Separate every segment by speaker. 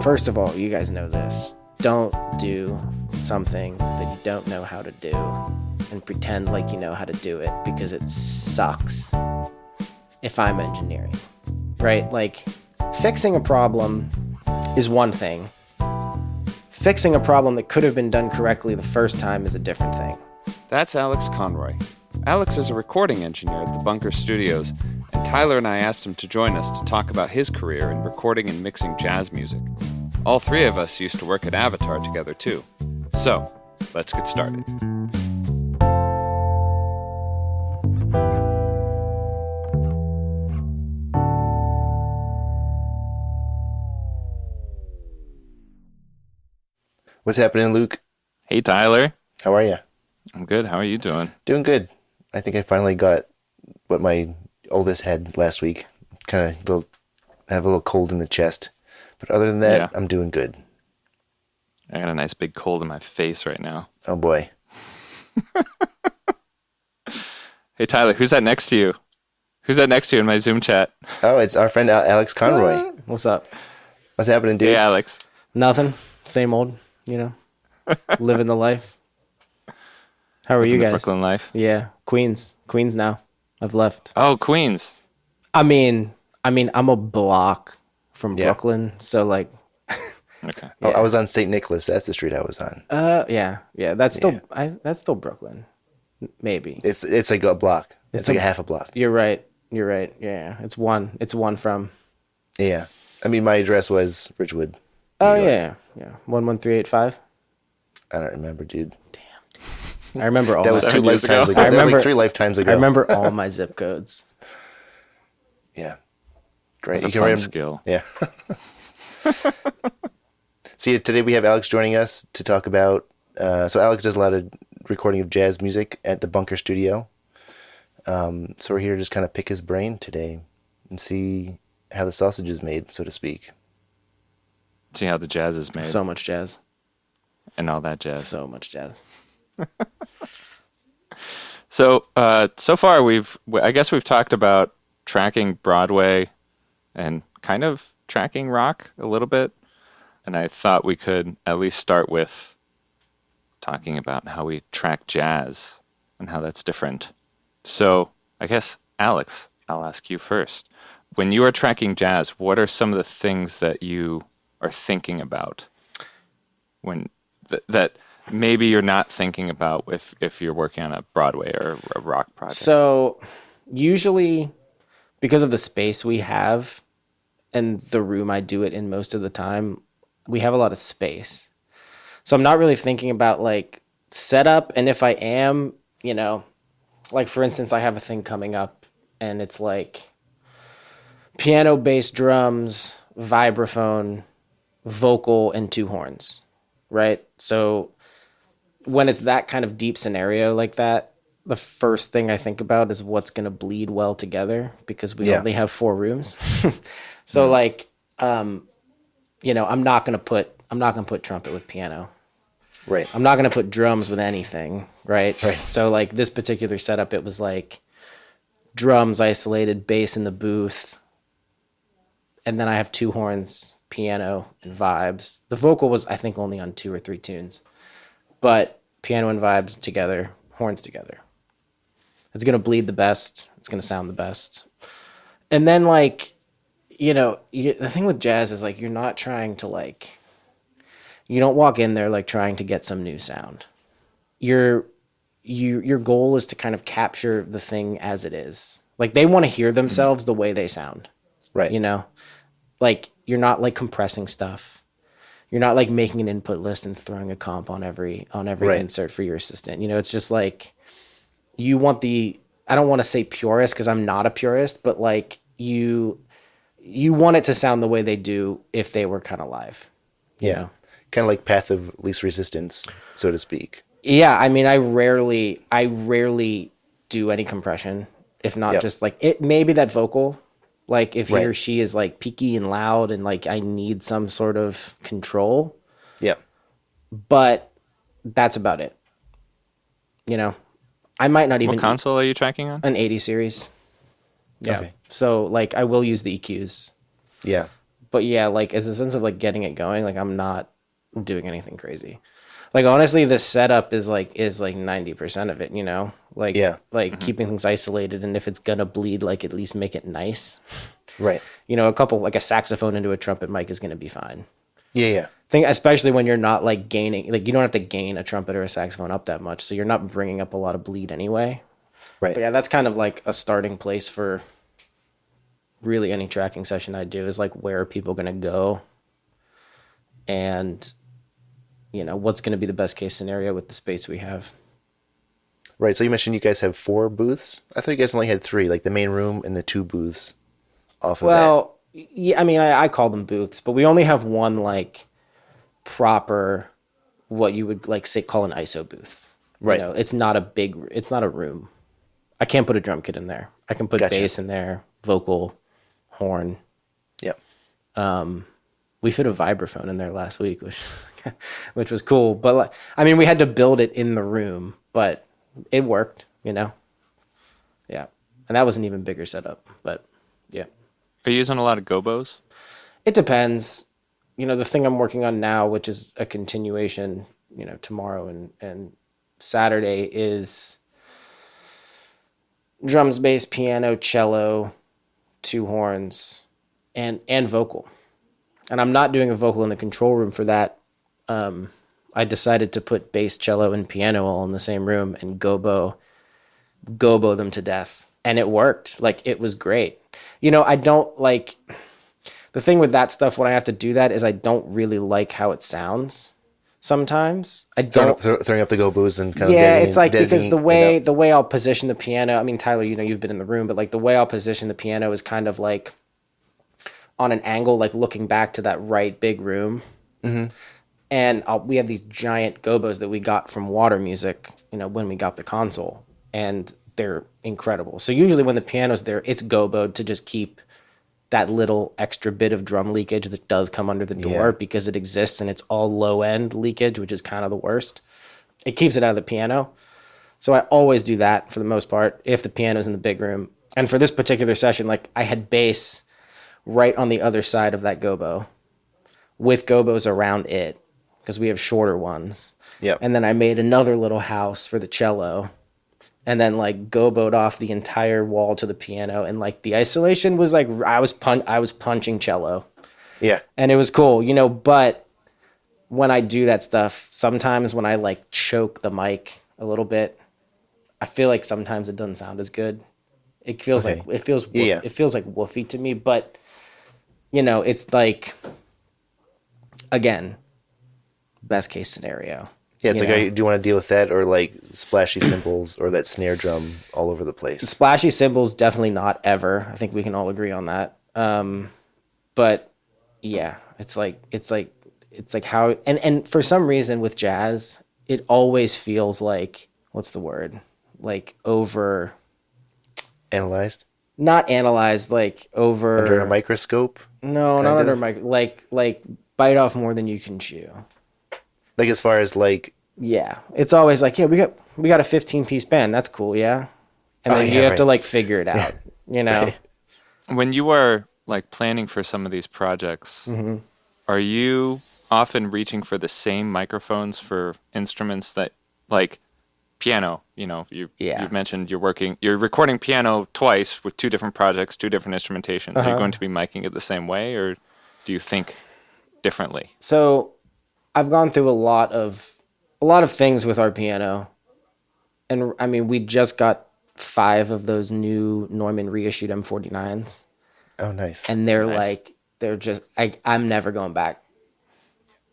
Speaker 1: First of all, you guys know this. Don't do something that you don't know how to do and pretend like you know how to do it, because it sucks if I'm engineering, right? Like, fixing a problem is one thing. Fixing a problem that could have been done correctly the first time is a different thing.
Speaker 2: That's Alex Conroy. Alex is a recording engineer at the Bunker Studios, and Tyler and I asked him to join us to talk about his career in recording and mixing jazz music. All three of us used to work at Avatar together too. So, let's get started.
Speaker 3: What's happening, Luke?
Speaker 2: Hey, Tyler.
Speaker 3: How are you?
Speaker 2: I'm good. How are you doing?
Speaker 3: Doing good. I think I finally got what my oldest had last week. Kind of have a little cold in the chest. But other than that, I'm doing good.
Speaker 2: I got a nice big cold in my face right now.
Speaker 3: Oh, boy.
Speaker 2: Hey, Tyler, who's that next to you? Who's that next to you in my Zoom chat?
Speaker 3: Oh, it's our friend Alex Conroy.
Speaker 1: What's up?
Speaker 3: What's happening, dude?
Speaker 2: Hey, Alex.
Speaker 1: Nothing. Same old, living the life. How are you guys?
Speaker 2: Brooklyn life.
Speaker 1: Yeah, Queens now. I've left.
Speaker 2: Oh, Queens.
Speaker 1: I mean, I'm a block from Brooklyn, so like.
Speaker 2: Okay.
Speaker 3: Oh, I was on St. Nicholas. That's the street I was on.
Speaker 1: Yeah. That's still Brooklyn. Maybe.
Speaker 3: It's like a block. It's like a half a block.
Speaker 1: You're right. Yeah. It's one from.
Speaker 3: Yeah. I mean, my address was Ridgewood.
Speaker 1: Oh, yeah. 11385.
Speaker 3: I don't remember, dude.
Speaker 1: I remember all
Speaker 3: that was 2
Speaker 2: years
Speaker 3: lifetimes
Speaker 2: ago.
Speaker 3: ago. That was like 3 lifetimes ago.
Speaker 1: I remember all my zip codes.
Speaker 3: Yeah. Great.
Speaker 2: What a fun skill.
Speaker 3: Yeah. So today we have Alex joining us to talk about. So Alex does a lot of recording of jazz music at the Bunker Studio. So we're here to just kind of pick his brain today and see how the sausage is made, so to speak.
Speaker 2: See how the jazz is made.
Speaker 1: So much jazz.
Speaker 2: And all that jazz.
Speaker 1: So much jazz.
Speaker 2: So far I guess we've talked about tracking Broadway and kind of tracking rock a little bit. And I thought we could at least start with talking about how we track jazz and how that's different. So I guess, Alex, I'll ask you first. When you are tracking jazz, what are some of the things that you are thinking about when that maybe you're not thinking about if you're working on a Broadway or a rock project?
Speaker 1: So usually, because of the space we have and the room I do it in most of the time, we have a lot of space. So I'm not really thinking about like setup. And if I am, like for instance, I have a thing coming up and it's like piano, bass, drums, vibraphone, vocal, and 2 horns, right? So when it's that kind of deep scenario like that, the first thing I think about is what's going to bleed well together, because we only have 4 rooms. So I'm not going to put trumpet with piano.
Speaker 3: Right.
Speaker 1: I'm not going to put drums with anything, right?
Speaker 3: Right.
Speaker 1: So like this particular setup, it was like drums isolated, bass in the booth, and then I have 2 horns, piano, and vibes. The vocal was, I think, only on 2 or 3 tunes, but piano and vibes together, horns together. It's going to bleed the best. It's going to sound the best. And then like, the thing with jazz is like, you're not trying to you don't walk in there like trying to get some new sound. Your goal is to kind of capture the thing as it is. Like they want to hear themselves the way they sound.
Speaker 3: Right.
Speaker 1: Like you're not like compressing stuff. You're not like making an input list and throwing a comp on every insert for your assistant. It's just like you want I don't want to say purist because I'm not a purist, but like you want it to sound the way they do if they were kind of live.
Speaker 3: Yeah. Kind of like path of least resistance, so to speak.
Speaker 1: Yeah. I mean, I rarely do any compression, if not just like it, maybe that vocal, like if he or she is like peaky and loud and like I need some sort of control.
Speaker 3: Yeah.
Speaker 1: But that's about it. I might not even.
Speaker 2: What console are you tracking on?
Speaker 1: An 80 series. Yeah.
Speaker 3: Okay.
Speaker 1: So like I will use the EQs.
Speaker 3: Yeah.
Speaker 1: But yeah, like as a sense of like getting it going, like I'm not doing anything crazy. Like honestly, the setup is like 90% of it, you know?
Speaker 3: Yeah.
Speaker 1: Like keeping things isolated, and if it's gonna bleed, like at least make it nice.
Speaker 3: Right.
Speaker 1: You know, a couple like a saxophone into a trumpet mic is gonna be fine.
Speaker 3: Yeah. Yeah.
Speaker 1: Think especially when you're not like gaining, like you don't have to gain a trumpet or a saxophone up that much, so you're not bringing up a lot of bleed anyway.
Speaker 3: Right.
Speaker 1: But yeah, that's kind of like a starting place for really any tracking session I do, is like where are people going to go, and you know what's going to be the best case scenario with the space we have.
Speaker 3: Right. So you mentioned you guys have 4 booths. I thought you guys only had 3, like the main room and the 2 booths off of that.
Speaker 1: Well, yeah, I mean I call them booths, but we only have one like proper, what you would like say call an ISO booth.
Speaker 3: Right.
Speaker 1: You know, it's not a room. I can't put a drum kit in there. I can put
Speaker 3: Gotcha.
Speaker 1: bass in there, vocal, horn.
Speaker 3: Yep.
Speaker 1: We fit a vibraphone in there last week, which was cool. But like, I mean, we had to build it in the room, but it worked, you know. Yeah, and that was an even bigger setup. But yeah,
Speaker 2: Are you using a lot of gobos?
Speaker 1: it depends. You know, the thing I'm working on now, which is a continuation, you know, tomorrow and Saturday, is drums, bass, piano, cello, 2 horns, and vocal. And I'm not doing a vocal in the control room for that. I decided to put bass, cello, and piano all in the same room and gobo them to death. And it worked. Like, it was great. You know, I don't like... The thing with that stuff, when I have to do that, is I don't really like how it sounds sometimes. I don't...
Speaker 3: Throwing up the gobos and kind of
Speaker 1: Yeah, it's like, because
Speaker 3: deadening
Speaker 1: the way I'll position the piano... I mean, Tyler, you know, you've been in the room, but like the way I'll position the piano is kind of like on an angle, like looking back to that right big room. And we have these giant gobos that we got from Water Music, you know, when we got the console, and they're incredible. So usually when the piano's there, it's goboed to just keep that little extra bit of drum leakage that does come under the door,
Speaker 3: Yeah.
Speaker 1: because it exists, and it's all low end leakage, which is kind of the worst. It keeps it out of the piano. So I always do that for the most part if the piano's in the big room. And for this particular session, like I had bass right on the other side of that gobo with gobos around it, because we have shorter ones.
Speaker 3: Yep.
Speaker 1: And then I made another little house for the cello, and then like goboed off the entire wall to the piano. And like the isolation was like, I was punching cello,
Speaker 3: Yeah.
Speaker 1: and it was cool, you know. But when I do that stuff, sometimes when I like choke the mic a little bit, I feel like sometimes it doesn't sound as good. It feels
Speaker 3: Okay.
Speaker 1: like
Speaker 3: Yeah.
Speaker 1: it feels like woofy to me. But you know, it's like, again, best case scenario.
Speaker 3: Yeah, it's
Speaker 1: You
Speaker 3: like,
Speaker 1: know?
Speaker 3: do you want to deal with that, or like splashy cymbals, or that snare drum all over the place?
Speaker 1: Splashy cymbals, definitely not ever. I think we can all agree on that. But yeah, it's like how, and for some reason with jazz, it always feels like, what's the word? Like over,
Speaker 3: Analyzed
Speaker 1: not analyzed, like over
Speaker 3: under a microscope,
Speaker 1: No,
Speaker 3: kind
Speaker 1: not
Speaker 3: of?
Speaker 1: under like bite off more than you can chew.
Speaker 3: like as far as like,
Speaker 1: Yeah, it's always like, yeah, we got a 15-piece band. That's cool, yeah. And
Speaker 3: Oh,
Speaker 1: then
Speaker 3: yeah,
Speaker 1: you have
Speaker 3: right.
Speaker 1: to like figure it out, you know.
Speaker 3: Right.
Speaker 2: When you are like planning for some of these projects, are you often reaching for the same microphones for instruments that, like piano? You know,
Speaker 1: Yeah.
Speaker 2: you've mentioned you're recording piano twice with 2 different projects, 2 different instrumentations. Are you going to be miking it the same way, or do you think differently?
Speaker 1: So I've gone through a lot of things with our piano, and I mean, we just got 5 of those new Neumann reissued M49s,
Speaker 3: oh, nice.
Speaker 1: and they're
Speaker 2: Nice.
Speaker 1: like, they're just, I'm never going back.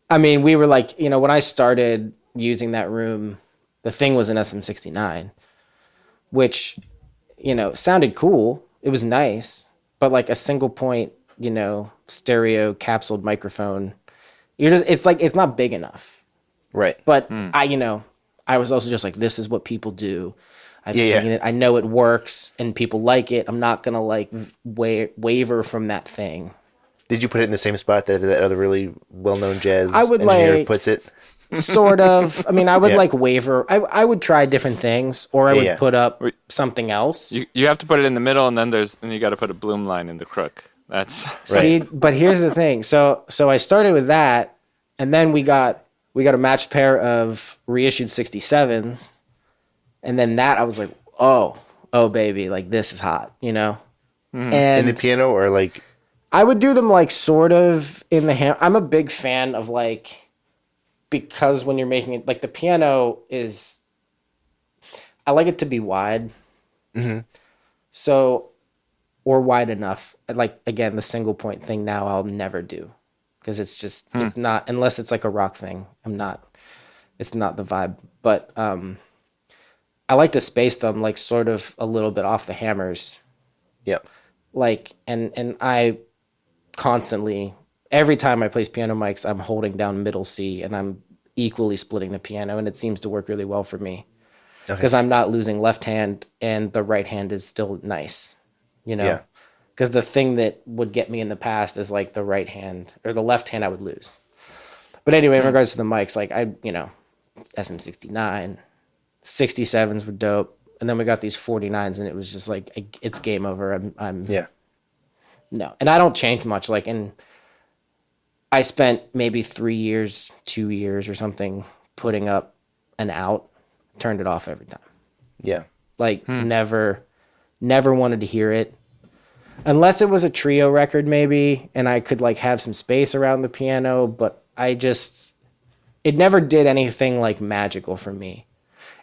Speaker 1: I mean, we were like, you know, when I started using that room, the thing was an SM69, which, you know, sounded cool. It was nice, but like a single point, you know, stereo capsuled microphone, it's not big enough.
Speaker 3: Right.
Speaker 1: But I was also just like, this is what people do. I've
Speaker 3: Yeah,
Speaker 1: seen
Speaker 3: yeah.
Speaker 1: it. I know it works, and people like it. I'm not gonna like waver from that thing.
Speaker 3: Did you put it in the same spot that other really well-known jazz
Speaker 1: I would
Speaker 3: engineer
Speaker 1: like-
Speaker 3: puts it?
Speaker 1: Sort of. I mean, I would
Speaker 3: Yeah.
Speaker 1: like waver. I would try different things, or I would
Speaker 3: yeah.
Speaker 1: put up something else.
Speaker 2: You have to put it in the middle, and then you got to put a bloom line in the crook. That's
Speaker 1: See, but here's the thing. So I started with that, and then we got a matched pair of reissued 67s, and then that I was like, oh baby, like this is hot, you know.
Speaker 3: In the
Speaker 1: And
Speaker 3: piano or like,
Speaker 1: I would do them like sort of in the ham. I'm a big fan of like, because when you're making it, like the piano is, I like it to be wide. So, or wide enough. Like, again, the single point thing now I'll never do because it's just, it's not, unless it's like a rock thing. It's not the vibe. But I like to space them like sort of a little bit off the hammers.
Speaker 3: yep.
Speaker 1: Like, and I constantly, every time I place piano mics, I'm holding down middle C and I'm equally splitting the piano, and it seems to work really well for me because I'm not losing left hand and the right hand is still nice, you know?
Speaker 3: Yeah.
Speaker 1: Because the thing that would get me in the past is like the right hand or the left hand I would lose. But anyway, in regards to the mics, like SM69, 67s were dope. And then we got these 49s and it was just like, it's game over. I'm
Speaker 3: Yeah.
Speaker 1: no. And I don't change much. Like, and I spent maybe 3 years, 2 years or something putting up an out, turned it off every time.
Speaker 3: Yeah.
Speaker 1: Like never wanted to hear it. Unless it was a trio record maybe, and I could like have some space around the piano, but it never did anything like magical for me.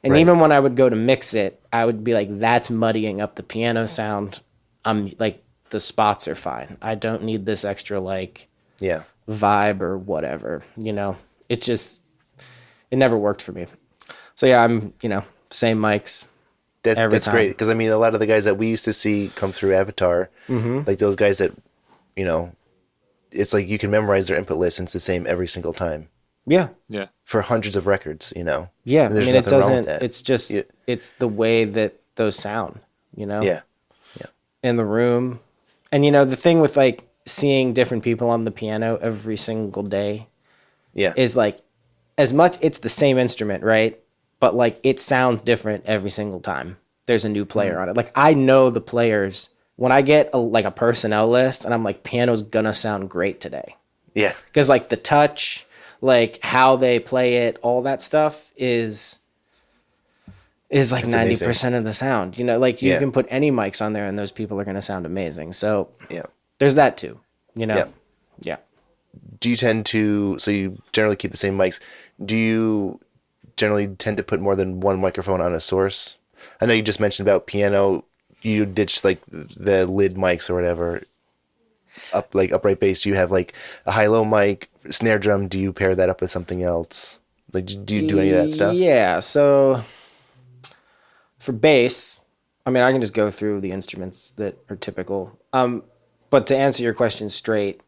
Speaker 1: And even when I would go to mix it, I would be like, that's muddying up the piano sound. I'm like, the spots are fine. I don't need this extra like
Speaker 3: Yeah.
Speaker 1: vibe or whatever, you know. It never worked for me. So yeah, I'm, same mics. Every
Speaker 3: That's
Speaker 1: time.
Speaker 3: great because I mean a lot of the guys that we used to see come through Avatar, like those guys that, it's like you can memorize their input list and it's the same every single time
Speaker 1: Yeah.
Speaker 2: yeah.
Speaker 3: for hundreds of records.
Speaker 1: Yeah.
Speaker 3: And there's
Speaker 1: I mean, it
Speaker 3: nothing wrong with
Speaker 1: doesn't,
Speaker 3: that.
Speaker 1: it's just,
Speaker 3: Yeah.
Speaker 1: it's the way that those sound,
Speaker 3: Yeah.
Speaker 1: in the room. And, the thing with like seeing different people on the piano every single day
Speaker 3: Yeah.
Speaker 1: is like, as much, it's the same instrument, right? But like, it sounds different every single time there's a new player on it. Like, I know the players when I get a personnel list and I'm like, piano's gonna sound great today.
Speaker 3: Yeah.
Speaker 1: Because like the touch, like how they play it, all that stuff is like
Speaker 3: It's
Speaker 1: 90% of the sound. Like you
Speaker 3: Yeah.
Speaker 1: can put any mics on there and those people are gonna sound amazing. So
Speaker 3: Yeah.
Speaker 1: there's that too.
Speaker 3: Yeah.
Speaker 1: Yeah.
Speaker 3: Do you tend to, so you generally keep the same mics. Do you generally tend to put more than one microphone on a source? I know you just mentioned about piano, you ditch like the lid mics or whatever. Upright bass, do you have like a high-low mic? Snare drum, do you pair that up with something else? Like, do you do any of that stuff?
Speaker 1: Yeah. So for bass, I mean, I can just go through the instruments that are typical. But to answer your question straight,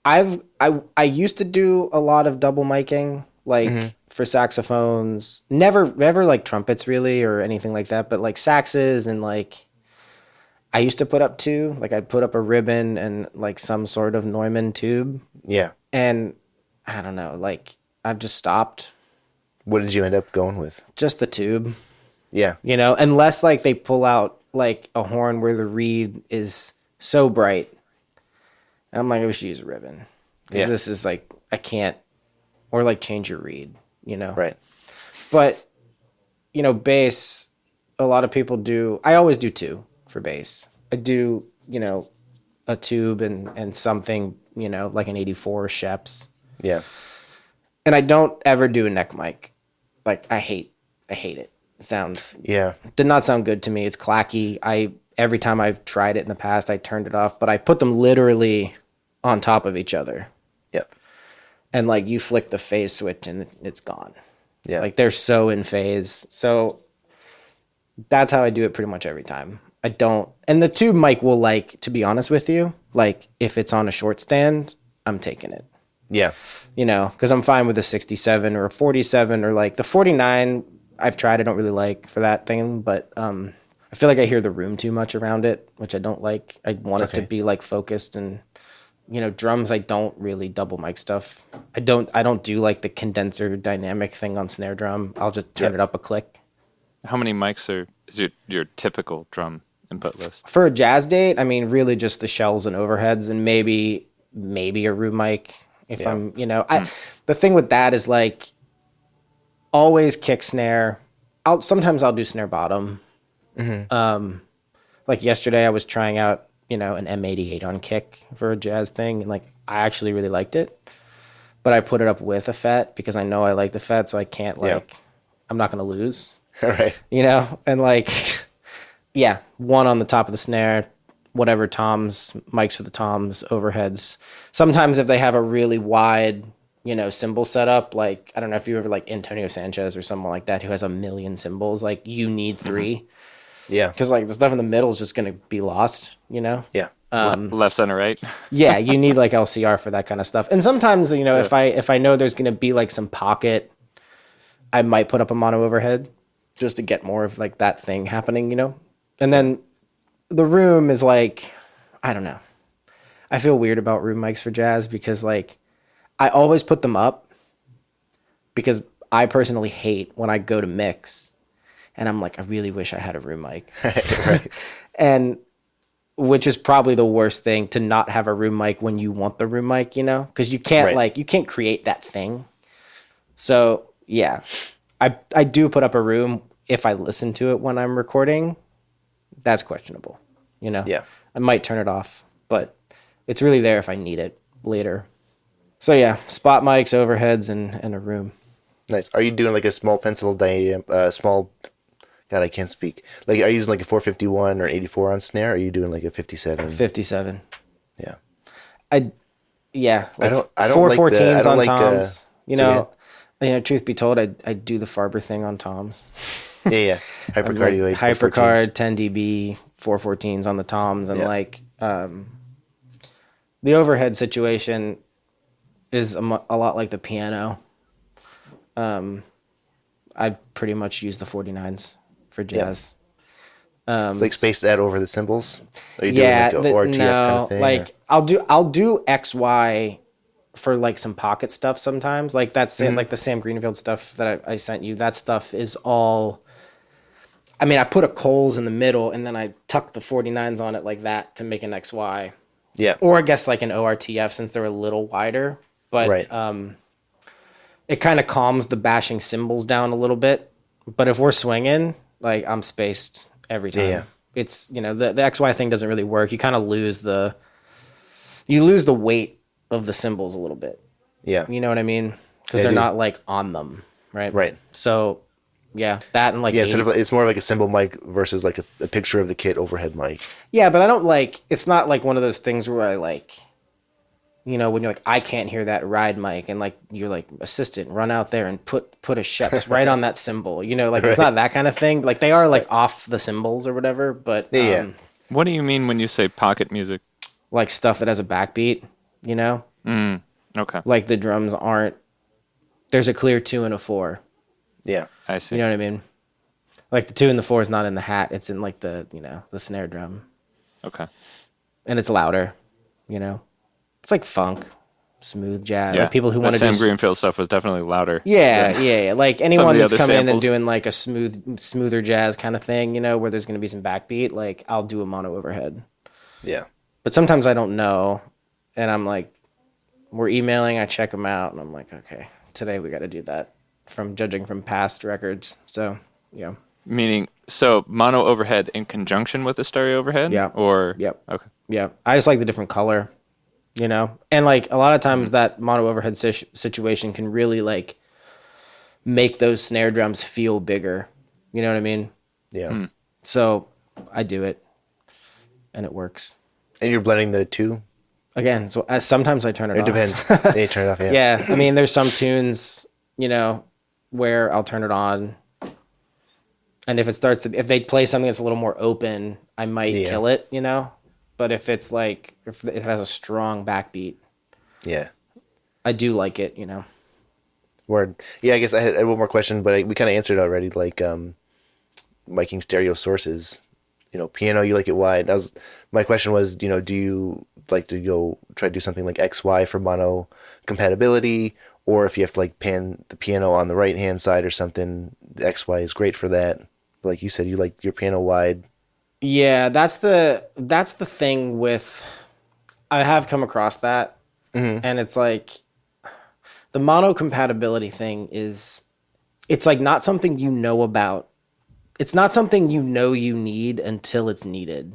Speaker 1: I used to do a lot of double miking, like for saxophones. Never like trumpets really or anything like that, but like saxes and like I used to put up two. Like I'd put up a ribbon and like some sort of Neumann tube.
Speaker 3: Yeah.
Speaker 1: And I don't know, like I've just stopped.
Speaker 3: What did you end up going with?
Speaker 1: Just the tube.
Speaker 3: Yeah.
Speaker 1: Unless like they pull out like a horn where the reed is so bright. And I'm like, I should use a ribbon. Because this is like, I can't, or like change your reed,
Speaker 3: Right.
Speaker 1: But, bass, a lot of people do, I always do two for bass. I do, a tube and something, like an 84 Sheps.
Speaker 3: Yeah.
Speaker 1: And I don't ever do a neck mic. Like I hate it. It sounds,
Speaker 3: Yeah.
Speaker 1: did not sound good to me. It's clacky. Every time I've tried it in the past, I turned it off, but I put them literally on top of each other.
Speaker 3: Yeah.
Speaker 1: And like you flick the phase switch and it's gone.
Speaker 3: Yeah.
Speaker 1: Like they're so in phase. So that's how I do it pretty much every time. I don't, and the tube mic will like, to be honest with you, like if it's on a short stand, I'm taking it.
Speaker 3: Yeah.
Speaker 1: Because I'm fine with a 67 or a 47 or like the 49. I've tried. I don't really like for that thing, but I feel like I hear the room too much around it, which I don't like. I want it to be like focused and drums. I don't really double mic stuff. I don't do like the condenser dynamic thing on snare drum. I'll just turn it up a click.
Speaker 2: How many mics is your typical drum input list?
Speaker 1: For a jazz date, I mean, really just the shells and overheads, and maybe a room mic. If
Speaker 3: Yeah.
Speaker 1: I'm, the thing with that is like always kick snare. Sometimes I'll do snare bottom. Like yesterday, I was trying out, an M88 on kick for a jazz thing, and like I actually really liked it. But I put it up with a FET because I know I like the FET, so I can't I'm not gonna lose,
Speaker 3: All right.
Speaker 1: and like, yeah, one on the top of the snare, whatever toms, mics for the toms, overheads. Sometimes if they have a really wide, cymbal setup, like I don't know if you ever like Antonio Sanchez or someone like that who has a million cymbals, like you need 3
Speaker 3: Yeah.
Speaker 1: because like the stuff in the middle is just gonna be lost,
Speaker 3: Yeah.
Speaker 2: Left, center, right?
Speaker 1: Yeah, you need like LCR for that kind of stuff. And sometimes, if I know there's gonna be like some pocket, I might put up a mono overhead just to get more of like that thing happening, And then the room is like, I don't know. I feel weird about room mics for jazz because like I always put them up because I personally hate when I go to mix and I'm like, I really wish I had a room mic.
Speaker 3: Right.
Speaker 1: And which is probably the worst thing, to not have a room mic when you want the room mic, because you can't
Speaker 3: Right.
Speaker 1: you can't create that thing. So yeah, I do put up a room if I listen to it when I'm recording. That's questionable,
Speaker 3: Yeah.
Speaker 1: I might turn it off, but it's really there if I need it later. So yeah, spot mics, overheads, and a room.
Speaker 3: Nice. Are you doing like a small pencil small? God, I can't speak. Like, are you using like a 451 or 84 on snare? Or are you doing like a 57?
Speaker 1: 57.
Speaker 3: Yeah.
Speaker 1: Yeah.
Speaker 3: I don't like
Speaker 1: 414s on
Speaker 3: like,
Speaker 1: toms.
Speaker 3: say again?
Speaker 1: Truth be told, I do the Farber thing on toms.
Speaker 3: Yeah. Hypercardioid.
Speaker 1: Hypercard, 10 dB, 414s on the toms, and the overhead situation is a lot like the piano. I pretty much use the 49s for jazz.
Speaker 3: Like space that over the cymbals? Are you doing like a RTF kind of thing?
Speaker 1: Like I'll do XY for like some pocket stuff sometimes. Like that's it, like the Sam Greenfield stuff that I sent you. That stuff is all. I mean, I put a Coles in the middle and then I tuck the 49s on it like that to make an XY.
Speaker 3: Yeah.
Speaker 1: Or I guess like an ORTF since they're a little wider. But
Speaker 3: Right.
Speaker 1: it kind of calms the bashing cymbals down a little bit. But if we're swinging, like I'm spaced every time.
Speaker 3: Yeah.
Speaker 1: It's, the XY thing doesn't really work. You kind of lose the weight of the cymbals a little bit.
Speaker 3: Yeah.
Speaker 1: You know what I mean? Because
Speaker 3: Yeah, I
Speaker 1: they're
Speaker 3: do.
Speaker 1: not like on them, right?
Speaker 3: Right.
Speaker 1: So, yeah, that and like
Speaker 3: Yeah, it's more like a cymbal mic versus like a picture of the kit overhead mic.
Speaker 1: yeah, but I don't like. It's not like one of those things where I like. When you're like, I can't hear that ride mic, and like you're like, assistant, run out there and put a Sheps right on that cymbal. It's not that kind of thing. Like they are like off the cymbals or whatever, but
Speaker 3: Yeah.
Speaker 2: What do you mean when you say pocket music?
Speaker 1: like stuff that has a backbeat.
Speaker 2: Okay,
Speaker 1: Like the drums aren't. There's a clear 2 and a 4.
Speaker 3: Yeah.
Speaker 2: I see.
Speaker 1: You know what I mean? Like the 2 and the 4 is not in the hat. It's in like the the snare drum,
Speaker 2: Okay.
Speaker 1: and it's louder. It's like funk, smooth jazz.
Speaker 2: Yeah.
Speaker 1: Like people who
Speaker 2: That
Speaker 1: want to do.
Speaker 2: Sam Greenfield stuff was definitely louder.
Speaker 1: Yeah,
Speaker 2: than
Speaker 1: yeah. Like
Speaker 2: some
Speaker 1: anyone
Speaker 2: of the
Speaker 1: that's
Speaker 2: other
Speaker 1: coming in and
Speaker 2: samples.
Speaker 1: doing like a smoother jazz kind of thing, where there's going to be some backbeat. Like I'll do a mono overhead,
Speaker 3: Yeah.
Speaker 1: but sometimes I don't know, and I'm like, we're emailing. I check them out, and I'm like, okay, today we got to do that. From judging from past records, so yeah.
Speaker 2: Meaning, so mono overhead in conjunction with a stereo overhead?
Speaker 1: Yeah.
Speaker 2: Or
Speaker 1: Yep.
Speaker 2: Okay.
Speaker 1: Yeah, I just like the different color, and like a lot of times that mono overhead situation can really like make those snare drums feel bigger. You know what I mean?
Speaker 3: Yeah.
Speaker 1: So I do it, and it works.
Speaker 3: And you're blending the two?
Speaker 1: Again, so sometimes I turn it
Speaker 3: It
Speaker 1: off.
Speaker 3: depends. They turn it off, yeah.
Speaker 1: Yeah, I mean, there's some tunes, where I'll turn it on, and if they play something that's a little more open, I might kill it, But if it's like if it has a strong backbeat,
Speaker 3: Yeah.
Speaker 1: I do like it,
Speaker 3: Word. Yeah, I guess I had one more question, but we kind of answered it already. Like, miking stereo sources. Piano, you like it wide. My question was, do you like to go try to do something like XY for mono compatibility, or if you have to like pan the piano on the right hand side or something, the XY is great for that. But like you said, you like your piano wide.
Speaker 1: Yeah, that's the thing with I have come across that, and it's like the mono compatibility thing is it's like not something you know about. It's not something you know you need until it's needed.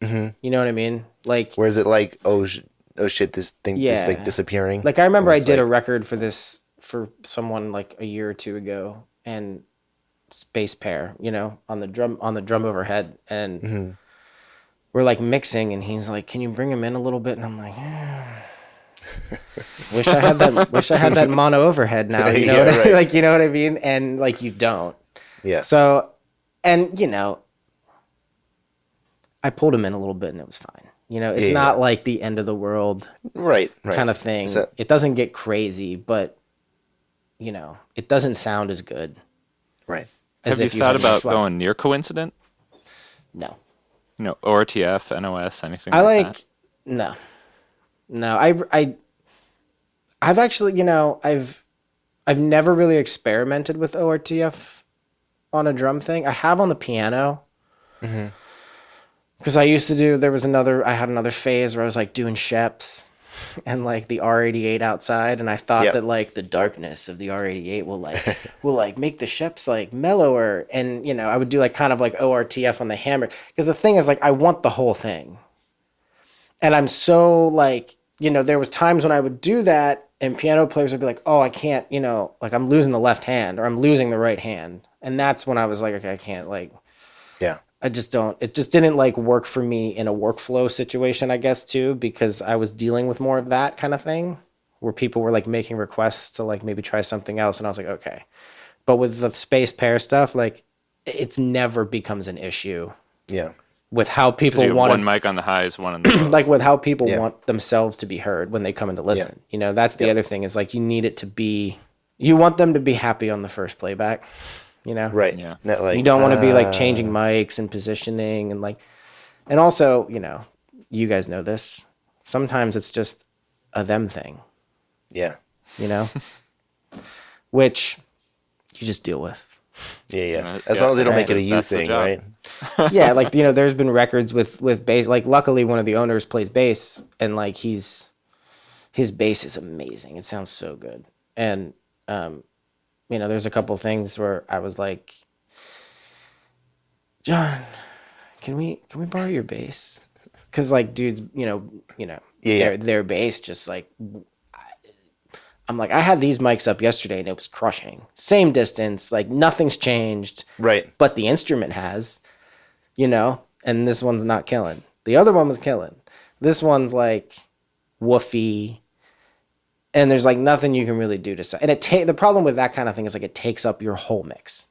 Speaker 1: You know what I mean? Like
Speaker 3: Where is it like, oh shit, this thing is like
Speaker 1: yeah.
Speaker 3: disappearing?
Speaker 1: Like I remember
Speaker 3: And
Speaker 1: I
Speaker 3: it's
Speaker 1: did a
Speaker 3: like,
Speaker 1: record for someone like a year or two ago and space pair, on the drum overhead and we're like mixing and he's like, "Can you bring him in a little bit?" And I'm like, wish I had that mono overhead now, you know
Speaker 3: Yeah,
Speaker 1: what I
Speaker 3: right.
Speaker 1: like, you know what I mean? And like you don't.
Speaker 3: yeah.
Speaker 1: So, and I pulled him in a little bit and it was fine. It's
Speaker 3: Yeah,
Speaker 1: not
Speaker 3: yeah.
Speaker 1: like the end of the world
Speaker 3: Right.
Speaker 1: kind of thing.
Speaker 3: So,
Speaker 1: It doesn't get crazy, but it doesn't sound as good
Speaker 3: right.
Speaker 1: as
Speaker 2: Have you
Speaker 1: if you
Speaker 2: thought
Speaker 1: had
Speaker 2: about
Speaker 1: swap.
Speaker 2: going near coincident?
Speaker 1: No.
Speaker 2: ORTF, NOS, anything
Speaker 1: I
Speaker 2: like
Speaker 1: like
Speaker 2: that?
Speaker 1: no. No. I've actually, I've never really experimented with ORTF on a drum thing. I have on the piano. Because I had another phase where I was like doing Sheps and like the R88 outside, and I thought
Speaker 3: Yep.
Speaker 1: that like the darkness of the R88 will like make the Sheps like mellower, and I would do like kind of like ORTF on the hammer because the thing is like I want the whole thing, and I'm so like there was times when I would do that, and piano players would be like, oh, I can't, like I'm losing the left hand or I'm losing the right hand, and that's when I was like, okay, I can't like.
Speaker 3: Yeah.
Speaker 1: I just don't. It just didn't like work for me in a workflow situation, I guess, too, because I was dealing with more of that kind of thing where people were like making requests to like maybe try something else. And I was like, okay. But with the space pair stuff, like it's never becomes an issue
Speaker 3: Yeah.
Speaker 1: with how
Speaker 2: Because
Speaker 1: people
Speaker 2: you have
Speaker 1: want
Speaker 2: one mic on the highs, one on the lows.
Speaker 1: like with how people
Speaker 3: Yeah.
Speaker 1: want themselves to be heard when they come in to listen.
Speaker 3: Yeah.
Speaker 1: That's the
Speaker 3: Yep.
Speaker 1: other thing is like you need it to be, you want them to be happy on the first playback,
Speaker 3: Right.
Speaker 2: Yeah.
Speaker 3: Not like,
Speaker 1: you don't want to be like changing mics and positioning and like, and also, you guys know this. Sometimes it's just a them thing,
Speaker 3: yeah.
Speaker 1: you know, which you just deal with.
Speaker 3: Yeah. Yeah.
Speaker 2: Yeah,
Speaker 3: As long as they don't
Speaker 1: right.
Speaker 3: make it a you
Speaker 2: That's the
Speaker 3: thing,
Speaker 2: job.
Speaker 3: right?
Speaker 1: Yeah. Like, there's been records with bass. Like, luckily one of the owners plays bass and like his bass is amazing. It sounds so good. And, there's a couple things where I was like, John, can we borrow your bass? Because like dudes,
Speaker 3: Yeah.
Speaker 1: their bass just like I'm like I had these mics up yesterday and it was crushing. Same distance, like nothing's changed,
Speaker 3: Right.
Speaker 1: but the instrument has, and this one's not killing. The other one was killing. This one's like woofy. And there's like nothing you can really do to and the problem with that kind of thing is like it takes up your whole mix.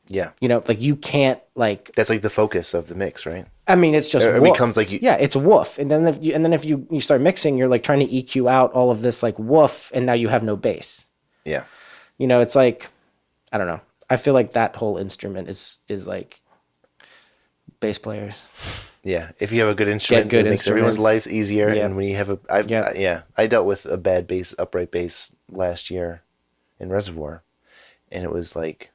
Speaker 3: Yeah.
Speaker 1: Like you can't like
Speaker 3: That's like the focus of the mix, right?
Speaker 1: I mean it's just
Speaker 3: It
Speaker 1: woof.
Speaker 3: becomes like you.
Speaker 1: Yeah, it's woof. And then if you start mixing, you're like trying to EQ out all of this like woof and now you have no bass.
Speaker 3: Yeah.
Speaker 1: It's like I don't know. I feel like that whole instrument is like bass players.
Speaker 3: Yeah, if you have a good instrument,
Speaker 1: good
Speaker 3: it makes everyone's
Speaker 1: instruments.
Speaker 3: lives easier.
Speaker 1: Yeah.
Speaker 3: And when you have
Speaker 1: Yeah.
Speaker 3: I dealt with a bad bass, upright bass last year in Reservoir, and it was like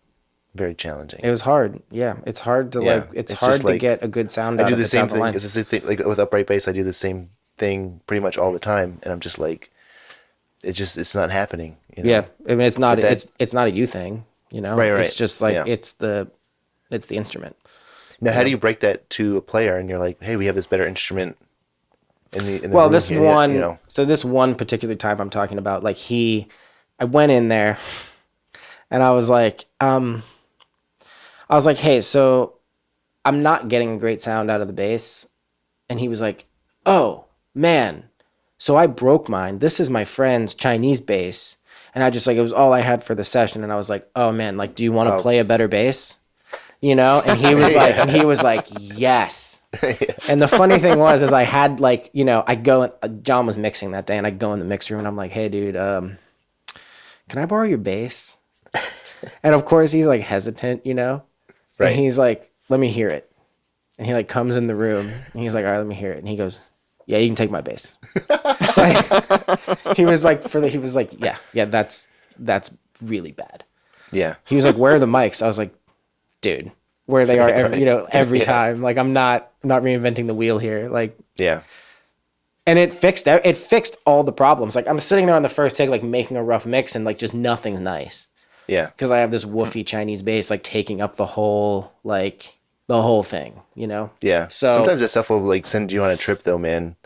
Speaker 3: very challenging.
Speaker 1: It was hard. Yeah, it's hard to
Speaker 3: Yeah,
Speaker 1: like. It's
Speaker 3: it's
Speaker 1: hard
Speaker 3: just
Speaker 1: to
Speaker 3: like-
Speaker 1: get a good sound
Speaker 3: I
Speaker 1: out
Speaker 3: do
Speaker 1: of
Speaker 3: the
Speaker 1: it
Speaker 3: same
Speaker 1: down the
Speaker 3: thing.
Speaker 1: line.
Speaker 3: It's the same thing. Like with upright bass, I do the same thing pretty much all the time, and I'm just like, it's not happening.
Speaker 1: Yeah, I mean it's not
Speaker 3: But that-
Speaker 1: it's not a you thing.
Speaker 3: Right.
Speaker 1: It's just like
Speaker 3: Yeah.
Speaker 1: it's the instrument.
Speaker 3: Now, how do you break that to a player? And you're like, hey, we have this better instrument. In the
Speaker 1: Well,
Speaker 3: room
Speaker 1: this
Speaker 3: here,
Speaker 1: one, so this one particular time I'm talking about, like I went in there, and I was like, hey, so I'm not getting a great sound out of the bass, and he was like, oh man, so I broke mine. This is my friend's Chinese bass, and I just like it was all I had for the session, and I was like, oh man, like, do you want to play a better bass? And he was like, yes. And the funny thing was, is I had like, John was mixing that day and I go in the mix room and I'm like, hey dude, can I borrow your bass? And of course he's like hesitant,
Speaker 3: Right.
Speaker 1: And he's like, let me hear it. And he like comes in the room and he's like, all right, let me hear it. And he goes, yeah, you can take my bass. He was like, yeah, that's really bad.
Speaker 3: Yeah.
Speaker 1: He was like, where are the mics? I was like, dude, where they are every,
Speaker 3: Right.
Speaker 1: every
Speaker 3: Yeah.
Speaker 1: time. Like I'm not reinventing the wheel here. Like,
Speaker 3: Yeah.
Speaker 1: and it fixed all the problems. Like I'm sitting there on the first take, like making a rough mix, and like just nothing's nice
Speaker 3: Yeah.
Speaker 1: because I have this woofy Chinese bass like taking up the whole thing.
Speaker 3: Yeah.
Speaker 1: So
Speaker 3: Sometimes that stuff will like send you on a trip though, man.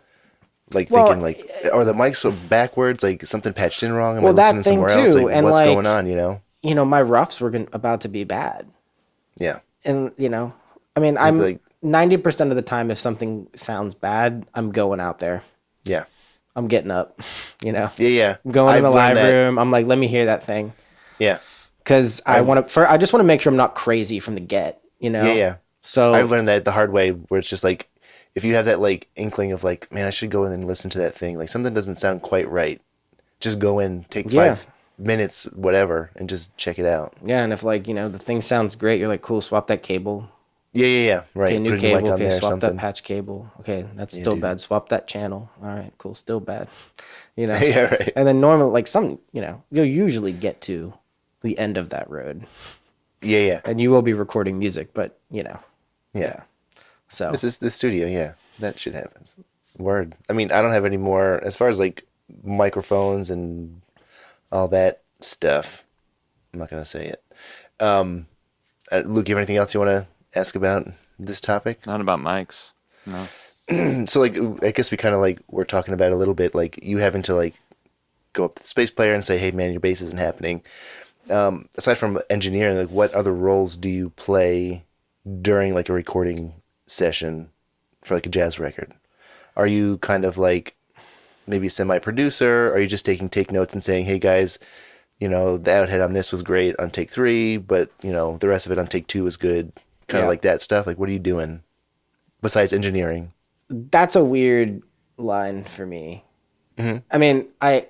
Speaker 3: Like
Speaker 1: Well,
Speaker 3: thinking like, or the mics are backwards, like something patched in wrong. Am I
Speaker 1: well, that
Speaker 3: listening
Speaker 1: thing
Speaker 3: somewhere else?
Speaker 1: too,
Speaker 3: Like,
Speaker 1: and
Speaker 3: what's
Speaker 1: like
Speaker 3: going on? You know?
Speaker 1: my roughs were about to be bad,
Speaker 3: Yeah.
Speaker 1: and I mean, I'm
Speaker 3: like-
Speaker 1: 90% of the time if something sounds bad, I'm going out there.
Speaker 3: Yeah.
Speaker 1: I'm getting up,
Speaker 3: Yeah. Yeah.
Speaker 1: I'm going
Speaker 3: I've
Speaker 1: in the
Speaker 3: learned
Speaker 1: live
Speaker 3: that.
Speaker 1: room. I'm like, let me hear that thing.
Speaker 3: Yeah.
Speaker 1: Because I just want to make sure I'm not crazy from the get,
Speaker 3: Yeah. Yeah.
Speaker 1: So
Speaker 3: I've learned that the hard way, where it's just like, if you have that like inkling of like, man, I should go in and listen to that thing. Like something doesn't sound quite right. Just go in, take
Speaker 1: Yeah.
Speaker 3: 5 minutes, whatever, and just check it out.
Speaker 1: yeah, and if like the thing sounds great, you're like, cool, swap that cable.
Speaker 3: Yeah. Yeah. Yeah. Right.
Speaker 1: Okay, new
Speaker 3: Put a mic
Speaker 1: cable.
Speaker 3: on
Speaker 1: Okay,
Speaker 3: there or
Speaker 1: swap
Speaker 3: something.
Speaker 1: that patch cable. Okay, that's still
Speaker 3: dude.
Speaker 1: bad. Swap that channel. All right, cool, still bad.
Speaker 3: Yeah. Right.
Speaker 1: And then normally, like you'll usually get to the end of that road,
Speaker 3: Yeah. Yeah.
Speaker 1: and you will be recording music, but
Speaker 3: Yeah.
Speaker 1: So
Speaker 3: This is the studio, yeah. That shit happens. Word. I mean, I don't have any more as far as like microphones and all that stuff. I'm not gonna say it. Luke, you have anything else you want to ask about this topic?
Speaker 2: Not about mics. No.
Speaker 3: So, like, I guess we kind of like we're talking about a little bit, like you having to like go up to the space player and say, "Hey, man, your bass isn't happening." Aside from engineering, like, what other roles do you play during like a recording session for like a jazz record? Are you kind of like maybe a semi-producer? Or are you just take notes and saying, hey guys, the outhead on this was great on take 3, but the rest of it on take 2 was good, kind of
Speaker 1: Yeah.
Speaker 3: like that stuff? Like, what are you doing besides engineering?
Speaker 1: that's a weird line for me.
Speaker 3: Mm-hmm.
Speaker 1: I mean, I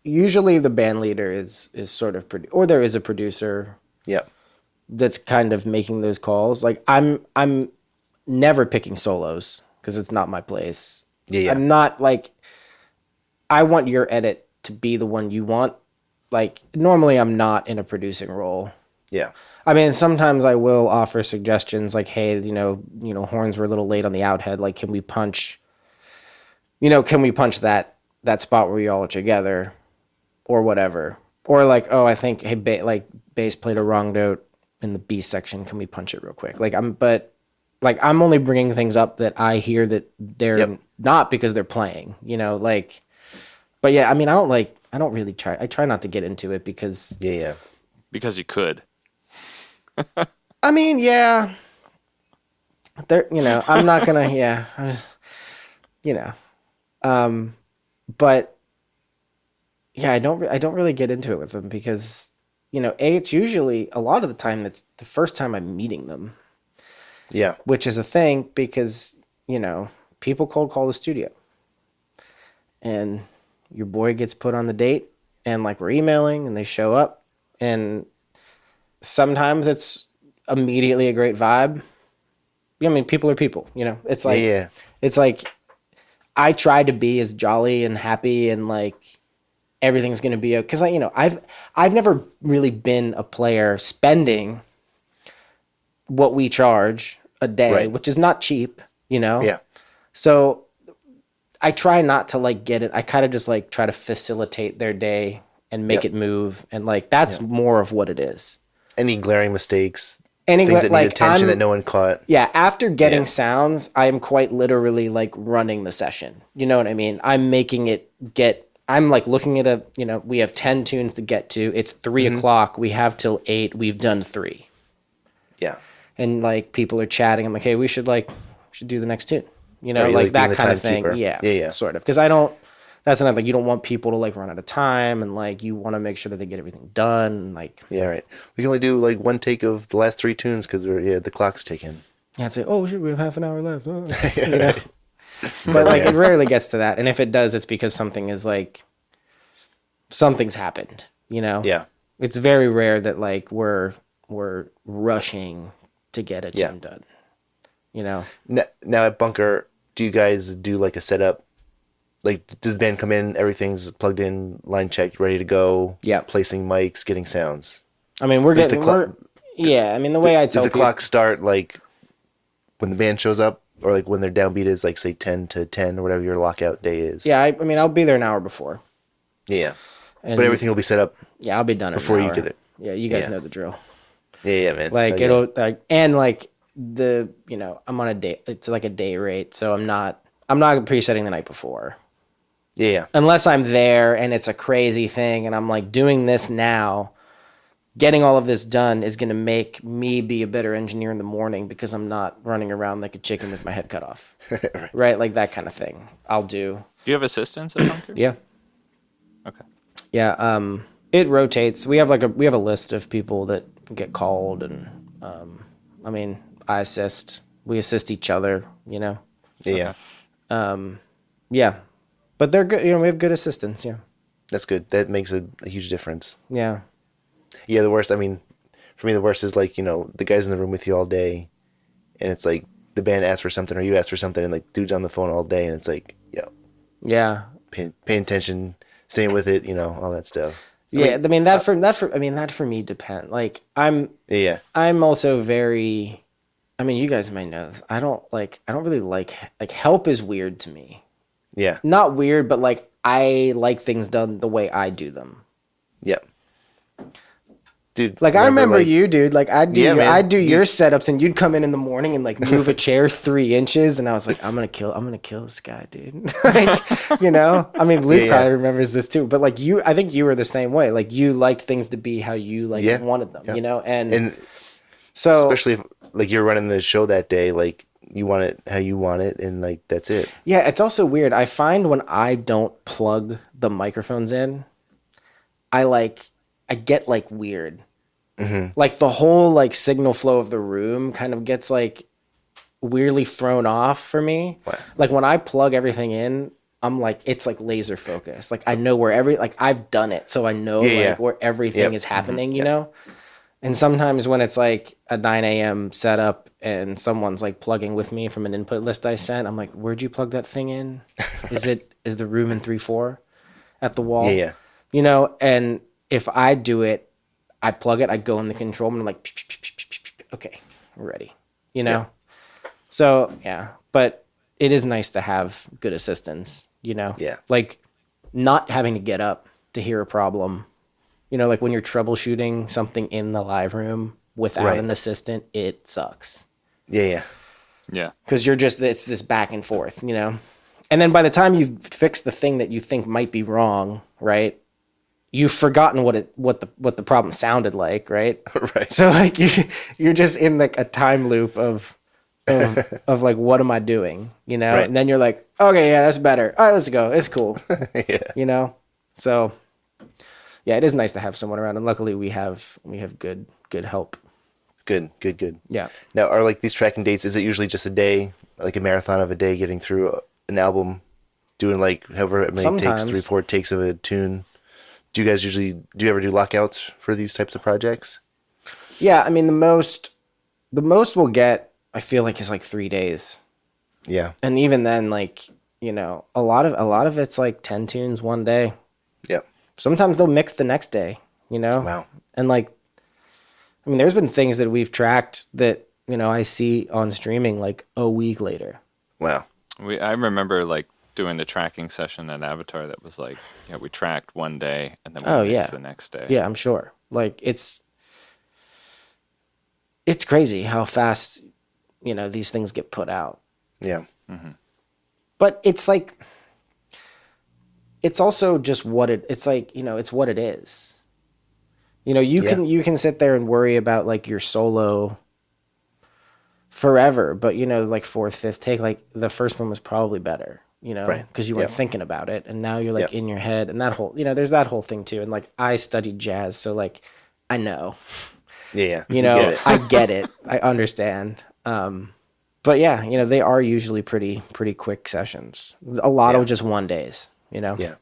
Speaker 1: usually the band leader is sort of or there is a producer
Speaker 3: Yeah.
Speaker 1: that's kind of making those calls. Like I'm never picking solos because it's not my place.
Speaker 3: Yeah.
Speaker 1: I'm not like I want your edit to be the one you want. Like normally I'm not in a producing role.
Speaker 3: Yeah.
Speaker 1: I mean, sometimes I will offer suggestions like, hey, horns were a little late on the outhead. Like, can we punch that spot where we all are together or whatever? Or like, oh, I think, hey, bass played a wrong note in the B section. Can we punch it real quick? I'm only bringing things up that I hear that they're not because they're playing, but yeah, I mean, I don't really try. I try not to get into it because
Speaker 3: Yeah.
Speaker 2: Because you could.
Speaker 1: I mean, yeah, I'm not gonna, yeah, but yeah, I don't really get into it with them because, it's usually a lot of the time it's the first time I'm meeting them,
Speaker 3: Yeah.
Speaker 1: which is a thing because, people cold call the studio and your boy gets put on the date and like we're emailing and they show up and sometimes it's immediately a great vibe. I mean, people are people, it's like,
Speaker 3: Yeah.
Speaker 1: it's like, I try to be as jolly and happy and like everything's going to be okay. Cause I've never really been a player spending what we charge a day,
Speaker 3: Right.
Speaker 1: which is not cheap,
Speaker 3: Yeah.
Speaker 1: So I try not to like get it. I kind of just like try to facilitate their day and make
Speaker 3: Yep.
Speaker 1: it move. And like, that's more of what it is.
Speaker 3: Any glaring mistakes,
Speaker 1: Any
Speaker 3: things that
Speaker 1: like,
Speaker 3: need attention
Speaker 1: I'm-
Speaker 3: that no one caught.
Speaker 1: Yeah, after getting
Speaker 3: Yeah.
Speaker 1: sounds, I am quite literally like running the session. You know what I mean? I'm making it I'm like looking at we have 10 tunes to get to. It's 3
Speaker 3: Mm-hmm.
Speaker 1: o'clock. We have till 8. We've done 3.
Speaker 3: Yeah.
Speaker 1: And like people are chatting. I'm like, hey, we should do the next tune.
Speaker 3: Right,
Speaker 1: Like
Speaker 3: being
Speaker 1: that
Speaker 3: the
Speaker 1: kind of thing.
Speaker 3: timekeeper.
Speaker 1: Yeah.
Speaker 3: Yeah.
Speaker 1: Sort of. Because that's another like you don't want people to like run out of time and like you want to make sure that they get everything done. Like
Speaker 3: Yeah, right. We can only do like one take of the last 3 tunes because the clock's ticking.
Speaker 1: I'd say, oh shit, we have half an hour left. Oh. But like it rarely gets to that. And if it does, it's because something's happened,
Speaker 3: Yeah.
Speaker 1: It's very rare that like we're rushing to get a tune done.
Speaker 3: Now at Bunker, do you guys do like a setup? Like, does the band come in, everything's plugged in, line checked, ready to go?
Speaker 1: Yeah.
Speaker 3: Placing mics, getting sounds.
Speaker 1: I mean, we're
Speaker 3: Like the
Speaker 1: getting Yeah, I mean, the way I tell
Speaker 3: Does the
Speaker 1: people,
Speaker 3: clock start like when the band shows up, or like when their downbeat is like say 10 to 10 or whatever your lockout day is?
Speaker 1: yeah, I mean, I'll be there an hour before,
Speaker 3: Yeah.
Speaker 1: and
Speaker 3: But everything will be set up
Speaker 1: yeah, I'll be done in
Speaker 3: before
Speaker 1: an
Speaker 3: you
Speaker 1: hour.
Speaker 3: get there.
Speaker 1: Yeah, you guys
Speaker 3: Yeah.
Speaker 1: know the drill.
Speaker 3: Yeah, man.
Speaker 1: Like
Speaker 3: Oh, yeah.
Speaker 1: it'll like and like I'm on a day. It's like a day rate, so I'm not presetting the night before.
Speaker 3: Yeah.
Speaker 1: Unless I'm there and it's a crazy thing and I'm like doing this now, getting all of this done is going to make me be a better engineer in the morning because I'm not running around like a chicken with my head cut off. Right? Like that kind of thing. I'll do.
Speaker 2: Do you have assistants at Bunker?
Speaker 1: Yeah.
Speaker 2: Okay.
Speaker 1: Yeah. It rotates. We have a list of people that get called and, I mean, I assist, we assist each other, you know?
Speaker 3: Yeah.
Speaker 1: Yeah. But they're good. You know, we have good assistants. Yeah.
Speaker 3: That's good. That makes a huge difference.
Speaker 1: Yeah.
Speaker 3: Yeah, the worst, I mean, for me, the worst is like, you know, the guy's in the room with you all day, and it's like the band asks for something or you ask for something, and like dude's on the phone all day, and it's like, yo,
Speaker 1: Yeah.
Speaker 3: paying attention, staying with it, you know, all that stuff.
Speaker 1: Yeah, I mean that for me depend. Like I'm also very. I mean, you guys might know this. I don't really like help is weird to me.
Speaker 3: Yeah.
Speaker 1: Not weird, but like I like things done the way I do them.
Speaker 3: Yeah. Dude,
Speaker 1: Like I remember
Speaker 3: like,
Speaker 1: you, dude. Like I'd do
Speaker 3: Yeah, man.
Speaker 1: I'd do your setups, and you'd come in the morning and like move a chair 3 inches, and I was like, I'm gonna kill this guy, dude. Like, you know, I mean, Luke
Speaker 3: Yeah.
Speaker 1: probably remembers this too. But like I think you were the same way. Like you liked things to be how you
Speaker 3: Yeah.
Speaker 1: wanted them,
Speaker 3: Yeah.
Speaker 1: you know,
Speaker 3: And
Speaker 1: so
Speaker 3: especially if like you're running the show that day, like you want it how you want it, and like that's it.
Speaker 1: yeah, it's also weird. I find when I don't plug the microphones in, I get like weird.
Speaker 3: Mm-hmm.
Speaker 1: Like the whole like signal flow of the room kind of gets like weirdly thrown off for me.
Speaker 3: Wow.
Speaker 1: Like when I plug everything in, I'm like it's like laser focused. Like I know where like I've done it, so I know where everything is happening, you know? And sometimes when it's like a 9 a.m. setup and someone's like plugging with me from an input list I sent, I'm like, where'd you plug that thing in? Is the room in 3/4 at the wall?
Speaker 3: Yeah.
Speaker 1: You know, and if I do it, I plug it, I go in the control room and I'm like, okay, we're ready. You know?
Speaker 3: Yeah.
Speaker 1: So yeah, but it is nice to have good assistance, you know?
Speaker 3: Yeah.
Speaker 1: Like not having to get up to hear a problem. You know, like when you're troubleshooting something in the live room without an assistant, it sucks.
Speaker 3: Yeah.
Speaker 2: Yeah.
Speaker 1: Because it's this back and forth, you know? And then by the time you've fixed the thing that you think might be wrong, right? You've forgotten what the problem sounded like, right?
Speaker 3: Right.
Speaker 1: So like you're just in like a time loop of like what am I doing, you know?
Speaker 3: Right.
Speaker 1: And then you're like, okay, yeah, that's better. All right, let's go. It's cool,
Speaker 3: Yeah.
Speaker 1: you know. So yeah, it is nice to have someone around, and luckily we have good help.
Speaker 3: Good.
Speaker 1: Yeah.
Speaker 3: Now, are like these tracking dates, is it usually just a day, like a marathon of a day getting through an album, doing like however many
Speaker 1: Sometimes.
Speaker 3: takes, 3-4 takes of a tune? Do you ever do lockouts for these types of projects?
Speaker 1: Yeah, I mean the most we'll get, I feel like, is like 3 days.
Speaker 3: Yeah.
Speaker 1: And even then, like, you know, a lot of it's like 10 tunes one day.
Speaker 3: Yeah.
Speaker 1: Sometimes they'll mix the next day, you know?
Speaker 3: Wow.
Speaker 1: And like, I mean, there's been things that we've tracked that, you know, I see on streaming like a week later.
Speaker 3: Wow.
Speaker 2: I remember like doing the tracking session at Avatar that was like, we tracked one day and then we mixed the next day.
Speaker 1: Yeah, I'm sure. Like it's crazy how fast, you know, these things get put out.
Speaker 3: Yeah.
Speaker 1: But it's like, it's also just it's like, you know, it's what it is. You know, you can sit there and worry about like your solo forever, but you know, like 4th, 5th take, like the first one was probably better, you know, because you weren't thinking about it, and now you're like in your head, and that whole, you know, there's that whole thing too. And like I studied jazz, so like I know,
Speaker 3: Yeah.
Speaker 1: you know, I get it, I understand. But yeah, you know, they are usually pretty quick sessions. A lot of just 1 days, you know.
Speaker 3: Yeah.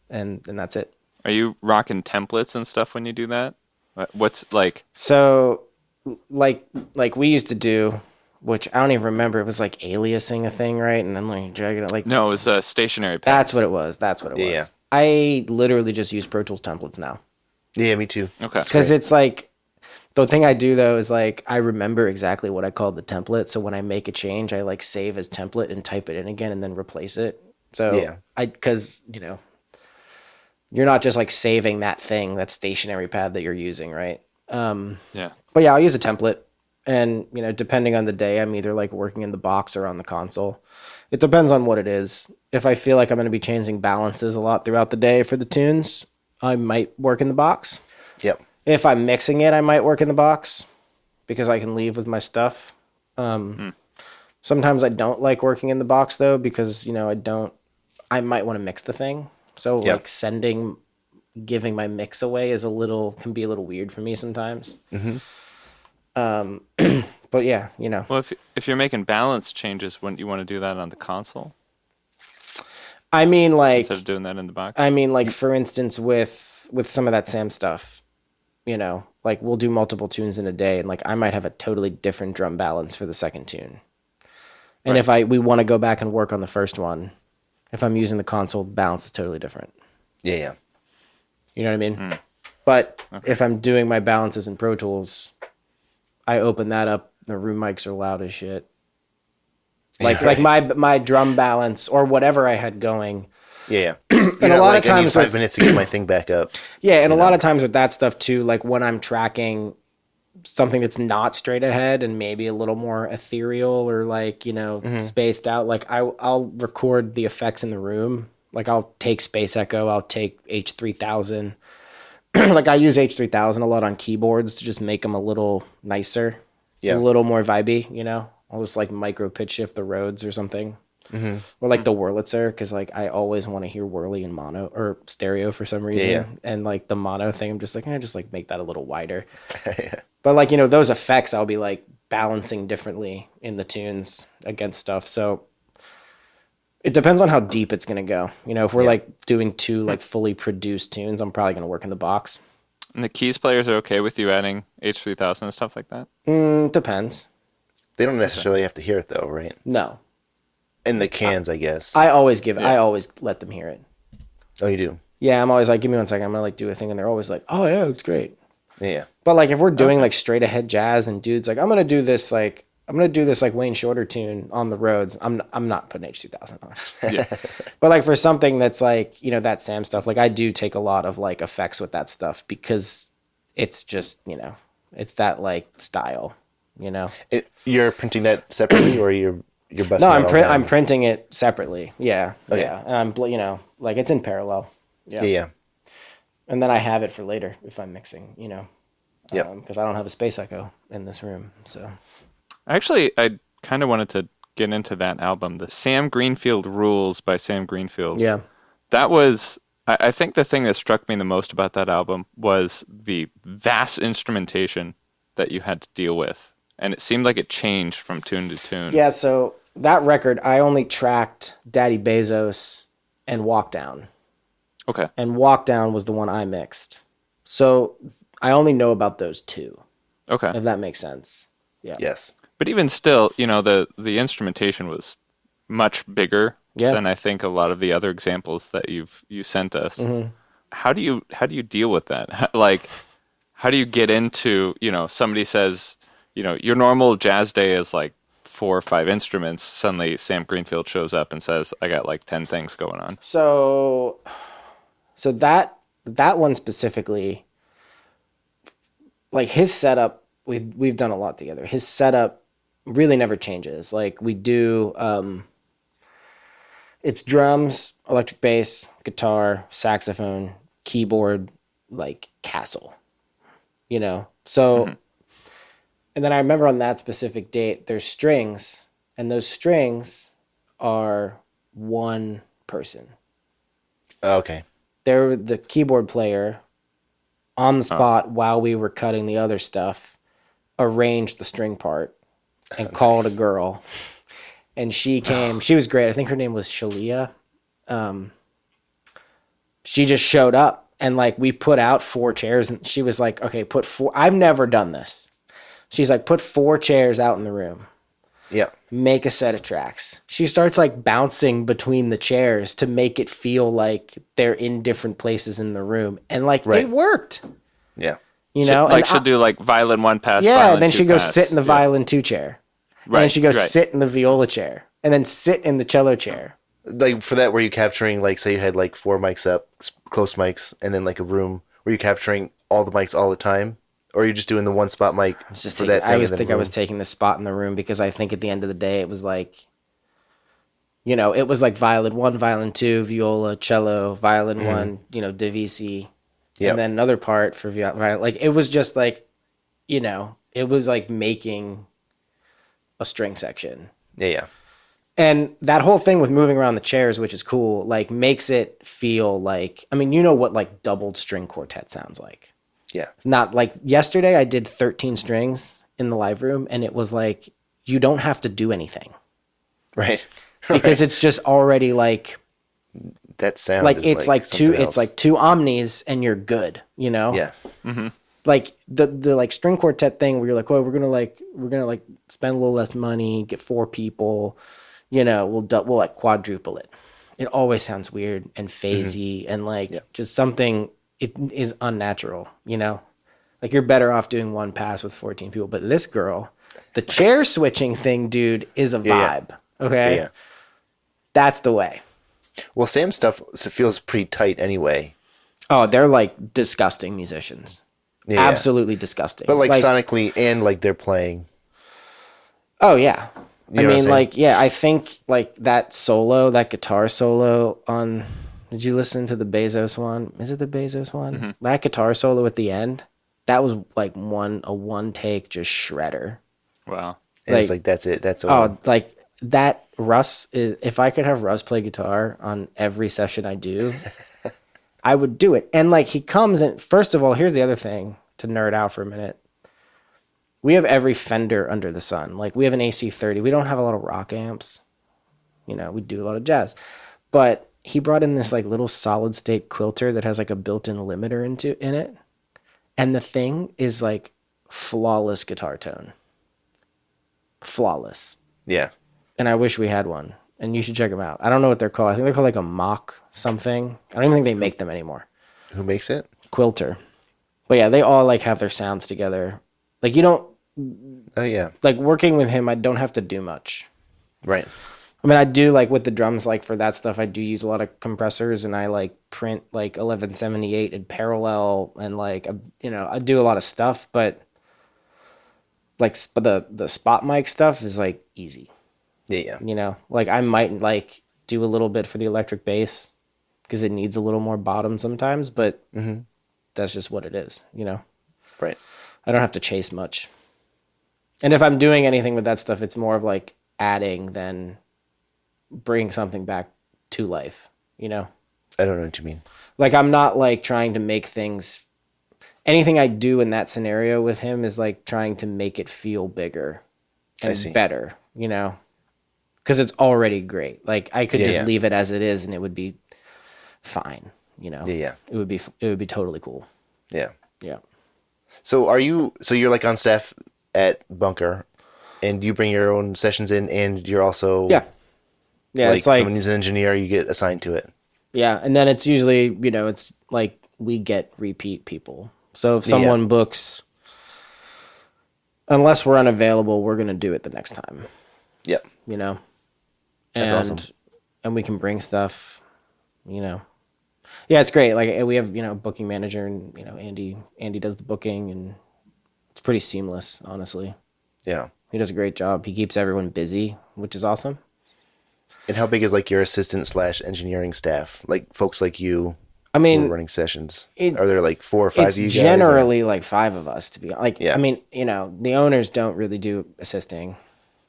Speaker 1: And that's it.
Speaker 2: Are you rocking templates and stuff when you do that? What's like?
Speaker 1: So, like we used to do, which I don't even remember. It was like aliasing a thing, right? And then like dragging it, like
Speaker 2: No, it was a stationary path.
Speaker 1: that's what it was.
Speaker 3: Yeah.
Speaker 1: I literally just use Pro Tools templates now
Speaker 3: Yeah, me too.
Speaker 2: Okay.
Speaker 1: because it's like The thing I do though is like I remember exactly what I called the template. So when I make a change, I like save as template and type it in again and then replace it. So
Speaker 3: Yeah.
Speaker 1: because you're not just like saving that thing, that stationary pad that you're using, right?
Speaker 2: Yeah.
Speaker 1: But yeah, I'll use a template. And, depending on the day, I'm either like working in the box or on the console. It depends on what it is. If I feel like I'm going to be changing balances a lot throughout the day for the tunes, I might work in the box.
Speaker 3: Yep.
Speaker 1: If I'm mixing it, I might work in the box because I can leave with my stuff. Sometimes I don't like working in the box though, because, I might want to mix the thing. So
Speaker 3: Yep.
Speaker 1: like giving my mix away can be a little weird for me sometimes. But yeah,
Speaker 2: Well, if you're making balance changes, wouldn't you want to do that on the console
Speaker 1: I mean, like,
Speaker 2: instead of doing that in the box?
Speaker 1: for instance, with some of that Sam stuff, like we'll do multiple tunes in a day, and like I might have a totally different drum balance for the second tune. And
Speaker 2: Right.
Speaker 1: if we want to go back and work on the first one, if I'm using the console, the balance is totally different.
Speaker 3: Yeah, yeah.
Speaker 1: You know what I mean? But if I'm doing my balances in Pro Tools, I open that up. The room mics are loud as shit. Like my drum balance or whatever I had going.
Speaker 3: Yeah, yeah.
Speaker 1: And a lot of
Speaker 3: I need
Speaker 1: times
Speaker 3: 5 minutes to get my thing back up.
Speaker 1: Yeah, and a lot of times with that stuff too, like when I'm tracking something that's not straight ahead and maybe a little more ethereal or like, spaced out, like I'll record the effects in the room. Like I'll take Space Echo, I'll take H3000. Like I use H3000 a lot on keyboards to just make them a little nicer,
Speaker 3: Yeah.
Speaker 1: a little more vibey, I'll just like micro pitch shift the Rhodes or something. Or like the Wurlitzer, because like I always want to hear whirly in mono or stereo for some reason.
Speaker 3: Yeah.
Speaker 1: And like the mono thing, I'm just like, just like make that a little wider. But like, those effects I'll be like balancing differently in the tunes against stuff. So it depends on how deep it's gonna go. If we're like doing two like fully produced tunes, I'm probably gonna work in the box.
Speaker 2: And the keys players are okay with you adding H3000 and stuff like that?
Speaker 1: Depends.
Speaker 3: They don't necessarily have to hear it though, right?
Speaker 1: No.
Speaker 3: In the cans, I guess.
Speaker 1: I always let them hear it.
Speaker 3: Oh, you do?
Speaker 1: Yeah, I'm always like, give me 1 second, I'm gonna like do a thing, and they're always like, oh yeah, it's great.
Speaker 3: Yeah.
Speaker 1: But like if we're doing like straight ahead jazz and dudes like I'm gonna do this like Wayne Shorter tune on the roads, I'm not putting H2000 on.
Speaker 2: Yeah.
Speaker 1: But like for something that's like that Sam stuff, like I do take a lot of like effects with that stuff because it's just it's that like style,
Speaker 3: You're printing that separately, or you're busting?
Speaker 1: No,
Speaker 3: it all down?
Speaker 1: I'm printing it separately. Yeah,
Speaker 3: Okay.
Speaker 1: yeah, and I'm like it's in parallel.
Speaker 3: Yeah, yeah.
Speaker 1: And then I have it for later if I'm mixing,
Speaker 3: Yep.
Speaker 1: because I don't have a Space Echo in this room, so.
Speaker 2: Actually, I kind of wanted to get into that album, the Sam Greenfield Rules by Sam Greenfield.
Speaker 1: Yeah.
Speaker 2: That was, I think the thing that struck me the most about that album was the vast instrumentation that you had to deal with. And it seemed like it changed from tune to tune.
Speaker 1: Yeah, so that record, I only tracked Daddy Bezos and Walk Down.
Speaker 2: Okay.
Speaker 1: And Walk Down was the one I mixed. So I only know about those two,
Speaker 2: Okay.
Speaker 1: if that makes sense. Yeah.
Speaker 3: Yes.
Speaker 2: But even still, the instrumentation was much bigger
Speaker 1: Yeah.
Speaker 2: than I think a lot of the other examples that you sent us.
Speaker 1: Mm-hmm.
Speaker 2: How do you deal with that? Like, how do you get into, somebody says, your normal jazz day is like 4 or 5 instruments. Suddenly Sam Greenfield shows up and says, I got like 10 things going on.
Speaker 1: So that one specifically, like his setup, we've done a lot together. His setup really never changes. Like we do, it's drums, electric bass, guitar, saxophone, keyboard, like Castle, So, and then I remember on that specific date, there's strings, and those strings are one person.
Speaker 3: Oh, okay.
Speaker 1: They're the keyboard player on the spot while we were cutting the other stuff, arranged the string part and called a girl. And she came, she was great. I think her name was Shalia. She just showed up and like we put out 4 chairs and she was like, okay, put 4. I've never done this. She's like, put 4 chairs out in the room.
Speaker 3: Yeah.
Speaker 1: Make a set of tracks. She starts like bouncing between the chairs to make it feel like they're in different places in the room. And like
Speaker 3: Right.
Speaker 1: it worked.
Speaker 3: Yeah.
Speaker 1: you know?
Speaker 2: She'll do like violin 1 pass.
Speaker 1: Yeah,
Speaker 2: violin
Speaker 1: and then
Speaker 2: 2
Speaker 1: she goes
Speaker 2: pass.
Speaker 1: sit in the violin 2 chair. And then
Speaker 2: Right,
Speaker 1: she goes
Speaker 2: right.
Speaker 1: sit in the viola chair. And then sit in the cello chair.
Speaker 3: Like for that, were you capturing like say you had like 4 mics up, close mics, and then like a room? Were you capturing all the mics all the time, or are you just doing the one spot mic for that thing?
Speaker 1: I always
Speaker 3: and then
Speaker 1: think I
Speaker 3: room?
Speaker 1: was taking the spot in the room because I think at the end of the day it was like, you know, it was like violin 1, violin 2, viola, cello, violin 1, you know, divisi,
Speaker 3: Yep.
Speaker 1: and then another part for violin. Like it was just like, you know, it was like making a string section.
Speaker 3: Yeah.
Speaker 1: And that whole thing with moving around the chairs, which is cool, like makes it feel like, I mean, you know what like doubled string quartet sounds like.
Speaker 3: Yeah.
Speaker 1: Not like yesterday I did 13 strings in the live room and it was like, you don't have to do anything
Speaker 3: Right.
Speaker 1: because it's just already like
Speaker 3: That sound
Speaker 1: like
Speaker 3: is
Speaker 1: it's like two
Speaker 3: something
Speaker 1: it's
Speaker 3: else.
Speaker 1: like two omnis and you're good, you know?
Speaker 3: Yeah.
Speaker 1: Like the like string quartet thing where you're like, oh, we're gonna like spend a little less money, get 4 people, you know, we'll like quadruple it. It always sounds weird and phasey and like just something. It is unnatural, you know. Like you're better off doing 1 pass with 14 people. But this girl, the chair switching thing, dude, is a
Speaker 3: Yeah.
Speaker 1: vibe. Okay,
Speaker 3: Yeah.
Speaker 1: that's the way.
Speaker 3: Well, Sam's stuff feels pretty tight anyway.
Speaker 1: Oh, they're like disgusting musicians.
Speaker 3: Yeah.
Speaker 1: Absolutely disgusting.
Speaker 3: But like sonically and like they're playing.
Speaker 1: Oh yeah.
Speaker 3: You
Speaker 1: I
Speaker 3: know what I'm
Speaker 1: mean,
Speaker 3: saying?
Speaker 1: like, yeah, I think like that solo, that guitar solo on. Did you listen to the Bezos one? Is it the Bezos one?
Speaker 3: Mm-hmm.
Speaker 1: That guitar solo at the end, that was like a one take just shredder.
Speaker 2: Wow.
Speaker 3: And it's
Speaker 1: like-
Speaker 3: like that's it. That's all.
Speaker 1: Oh, like that Russ is. If I could have Russ play guitar on every session I do, I would do it. And like he comes and first of all, here's the other thing to nerd out for a minute. We have every Fender under the sun. Like we have an AC30. We don't have a lot of rock amps. You know, we do a lot of jazz. But he brought in this like little solid state quilter that has like a built-in limiter in it. And the thing is like flawless guitar tone. Flawless.
Speaker 3: Yeah.
Speaker 1: And I wish we had one. And you should check them out. I don't know what they're called. I think they're called like a mock something. I don't even think they make them anymore.
Speaker 3: Who makes it?
Speaker 1: Quilter. But yeah, they all like have their sounds together. Like you don't
Speaker 3: Oh yeah.
Speaker 1: like working with him, I don't have to do much.
Speaker 3: Right.
Speaker 1: I mean, I do like with the drums, like for that stuff, I do use a lot of compressors and I like print like 1178 in parallel and like, you know, I do a lot of stuff, but like the spot mic stuff is like easy,
Speaker 3: Yeah. Yeah.
Speaker 1: you know, like I might like do a little bit for the electric bass because it needs a little more bottom sometimes, but that's just what it is, you know,
Speaker 3: Right.
Speaker 1: I don't have to chase much. And if I'm doing anything with that stuff, it's more of like adding than bring something back to life, you know?
Speaker 3: I don't know what you mean.
Speaker 1: Like I'm not like trying to make things, anything I do in that scenario with him is like trying to make it feel bigger
Speaker 3: I see.
Speaker 1: and better, you know? Because it's already great. Like I could
Speaker 3: Yeah,
Speaker 1: just
Speaker 3: yeah.
Speaker 1: leave it as it is and it would be fine, you know?
Speaker 3: Yeah. Yeah.
Speaker 1: It would be totally cool.
Speaker 3: Yeah.
Speaker 1: Yeah.
Speaker 3: So you're like on staff at Bunker, and you bring your own sessions in, and you're also
Speaker 1: Yeah. Yeah.
Speaker 3: like,
Speaker 1: It's like,
Speaker 3: someone needs an engineer, you get assigned to it.
Speaker 1: yeah, and then it's usually, you know, it's like we get repeat people. So if someone books, unless we're unavailable, we're going to do it the next time,
Speaker 3: Yep.
Speaker 1: you know?
Speaker 3: That's
Speaker 1: and,
Speaker 3: awesome.
Speaker 1: And we can bring stuff, you know? Yeah, it's great. Like we have, you know, a booking manager and, you know, Andy does the booking and it's pretty seamless, honestly.
Speaker 3: Yeah.
Speaker 1: He does a great job. He keeps everyone busy, which is awesome.
Speaker 3: And how big is like your assistant / engineering staff? Like folks like you
Speaker 1: I
Speaker 3: who are
Speaker 1: mean,
Speaker 3: running sessions.
Speaker 1: it-
Speaker 3: Are there like 4 or 5
Speaker 1: it's
Speaker 3: of you guys? or-
Speaker 1: generally like 5 of us to be like,
Speaker 3: Yeah.
Speaker 1: I mean, you know, the owners don't really do assisting.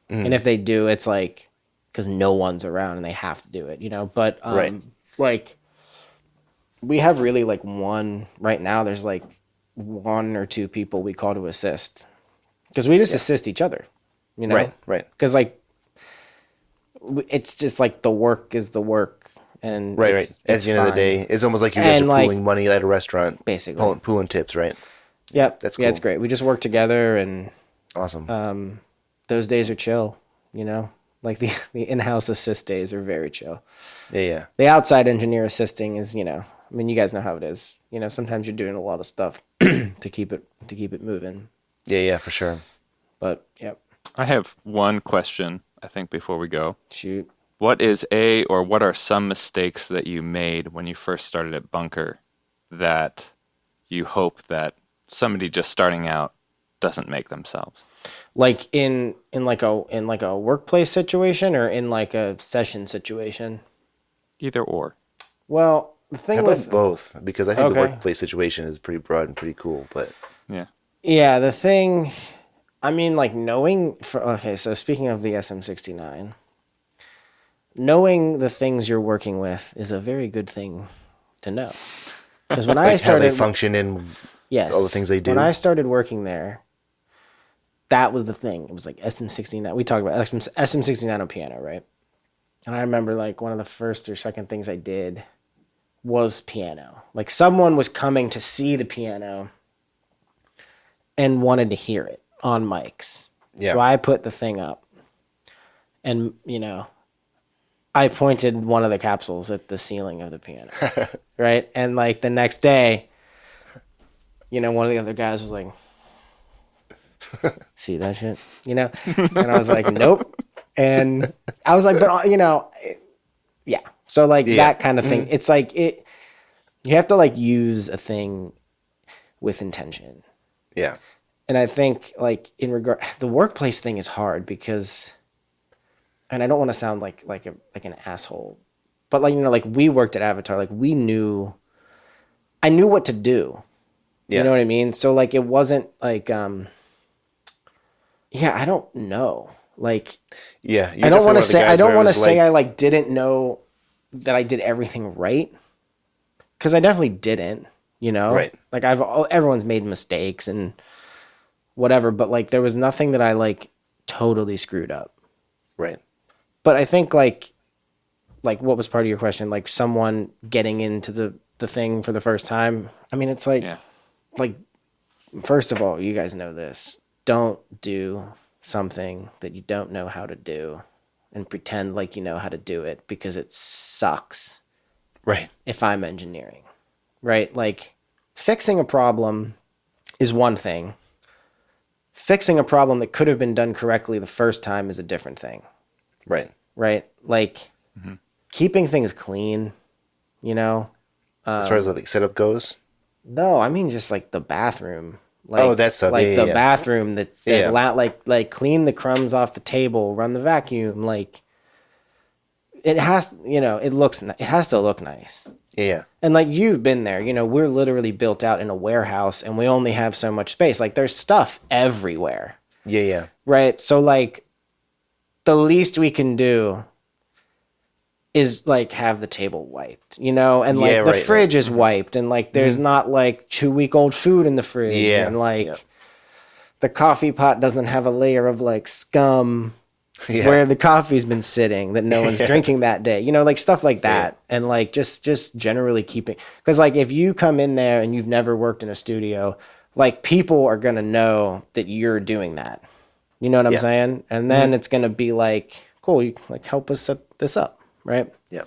Speaker 1: And if they do, it's like, cause no one's around and they have to do it, you know? But,
Speaker 3: Right.
Speaker 1: like we have really like right now, there's like 1 or 2 people we call to assist cause we just assist each other, you know?
Speaker 3: Right. Right.
Speaker 1: Cause like, it's just like the work is the work. And
Speaker 3: Right.
Speaker 1: it's
Speaker 3: At the end of the
Speaker 1: fine.
Speaker 3: day, it's almost like you guys
Speaker 1: And,
Speaker 3: are
Speaker 1: like,
Speaker 3: pooling money at a restaurant,
Speaker 1: basically.
Speaker 3: pooling tips, right?
Speaker 1: Yep.
Speaker 3: That's
Speaker 1: Yeah, it's
Speaker 3: cool.
Speaker 1: great. We just work together and,
Speaker 3: Awesome.
Speaker 1: those days are chill, you know, like the in-house assist days are very chill.
Speaker 3: Yeah. Yeah.
Speaker 1: The outside engineer assisting is, you know, I mean, you guys know how it is. Sometimes you're doing a lot of stuff to keep it moving.
Speaker 3: Yeah, for sure.
Speaker 1: But yep,
Speaker 2: I have one question, I think, before we go.
Speaker 1: shoot.
Speaker 2: What are some mistakes that you made when you first started at Bunker that you hope that somebody just starting out doesn't make themselves?
Speaker 1: Like in like a workplace situation or in like a session situation?
Speaker 2: Either or.
Speaker 1: Well, the
Speaker 3: How
Speaker 1: thing
Speaker 3: about
Speaker 1: with
Speaker 3: both? Because I think the
Speaker 1: Okay.
Speaker 3: workplace situation is pretty broad and pretty cool. But
Speaker 2: Yeah.
Speaker 1: Yeah, the thing, I mean, like okay, so speaking of the SM69, knowing the things you're working with is a very good thing to know. Because when I
Speaker 3: like how they
Speaker 1: started,
Speaker 3: function and
Speaker 1: yes,
Speaker 3: all the things they do.
Speaker 1: when I started working there, that was the thing. It was like SM69. We talked about SM69 on piano, right? And I remember like one of the first or second things I did was piano. Like someone was coming to see the piano and wanted to hear it on mics.
Speaker 3: Yeah.
Speaker 1: So I put the thing up and, I pointed one of the capsules at the ceiling of the piano. Right. And like the next day, one of the other guys was like, see that shit, And I was like, nope. And I was like, but, yeah. So like that kind of thing. It's like you have to like use a thing with intention.
Speaker 3: Yeah.
Speaker 1: And I think like the workplace thing is hard because, and I don't want to sound like an asshole, but like, like we worked at Avatar, like I knew what to do.
Speaker 3: Yeah.
Speaker 1: You know what I mean? So like, it wasn't like, yeah, I don't know. Like,
Speaker 3: Yeah.
Speaker 1: I don't want to say, I like didn't know that I did everything right. Cause I definitely didn't,
Speaker 3: Right.
Speaker 1: like everyone's made mistakes and whatever, but like there was nothing that I like totally screwed up.
Speaker 3: Right.
Speaker 1: But I think like what was part of your question? Like someone getting into the thing for the first time. I mean, it's like,
Speaker 2: Yeah.
Speaker 1: like, first of all, you guys know this. Don't do something that you don't know how to do and pretend like you know how to do it because it sucks.
Speaker 3: Right.
Speaker 1: If I'm engineering, right? Like fixing a problem is one thing. Fixing a problem that could have been done correctly the first time is a different thing.
Speaker 3: Right.
Speaker 1: Right? Like keeping things clean,
Speaker 3: As far as like setup goes.
Speaker 1: No, I mean just like the bathroom. Like,
Speaker 3: Oh, that stuff.
Speaker 1: Like
Speaker 3: Yeah,
Speaker 1: the
Speaker 3: yeah.
Speaker 1: bathroom that
Speaker 3: Yeah.
Speaker 1: like clean the crumbs off the table, run the vacuum. Like it has, it has to look nice.
Speaker 3: Yeah.
Speaker 1: And like you've been there, we're literally built out in a warehouse and we only have so much space. Like there's stuff everywhere.
Speaker 3: Yeah. Yeah.
Speaker 1: Right? So like the least we can do is like have the table wiped, and like
Speaker 3: Yeah,
Speaker 1: the
Speaker 3: right,
Speaker 1: fridge is wiped and like there's not like 2-week-old food in the fridge
Speaker 3: Yeah,
Speaker 1: and like
Speaker 3: yeah.
Speaker 1: the coffee pot doesn't have a layer of like scum
Speaker 3: Yeah.
Speaker 1: where the coffee's been sitting that no one's drinking that day, like stuff like that. And like just generally keeping, because like if you come in there and you've never worked in a studio, like people are gonna know that you're doing that, you know what I'm
Speaker 3: Yeah.
Speaker 1: saying? And then it's gonna be like, cool, you like help us set this up, right?
Speaker 3: Yeah.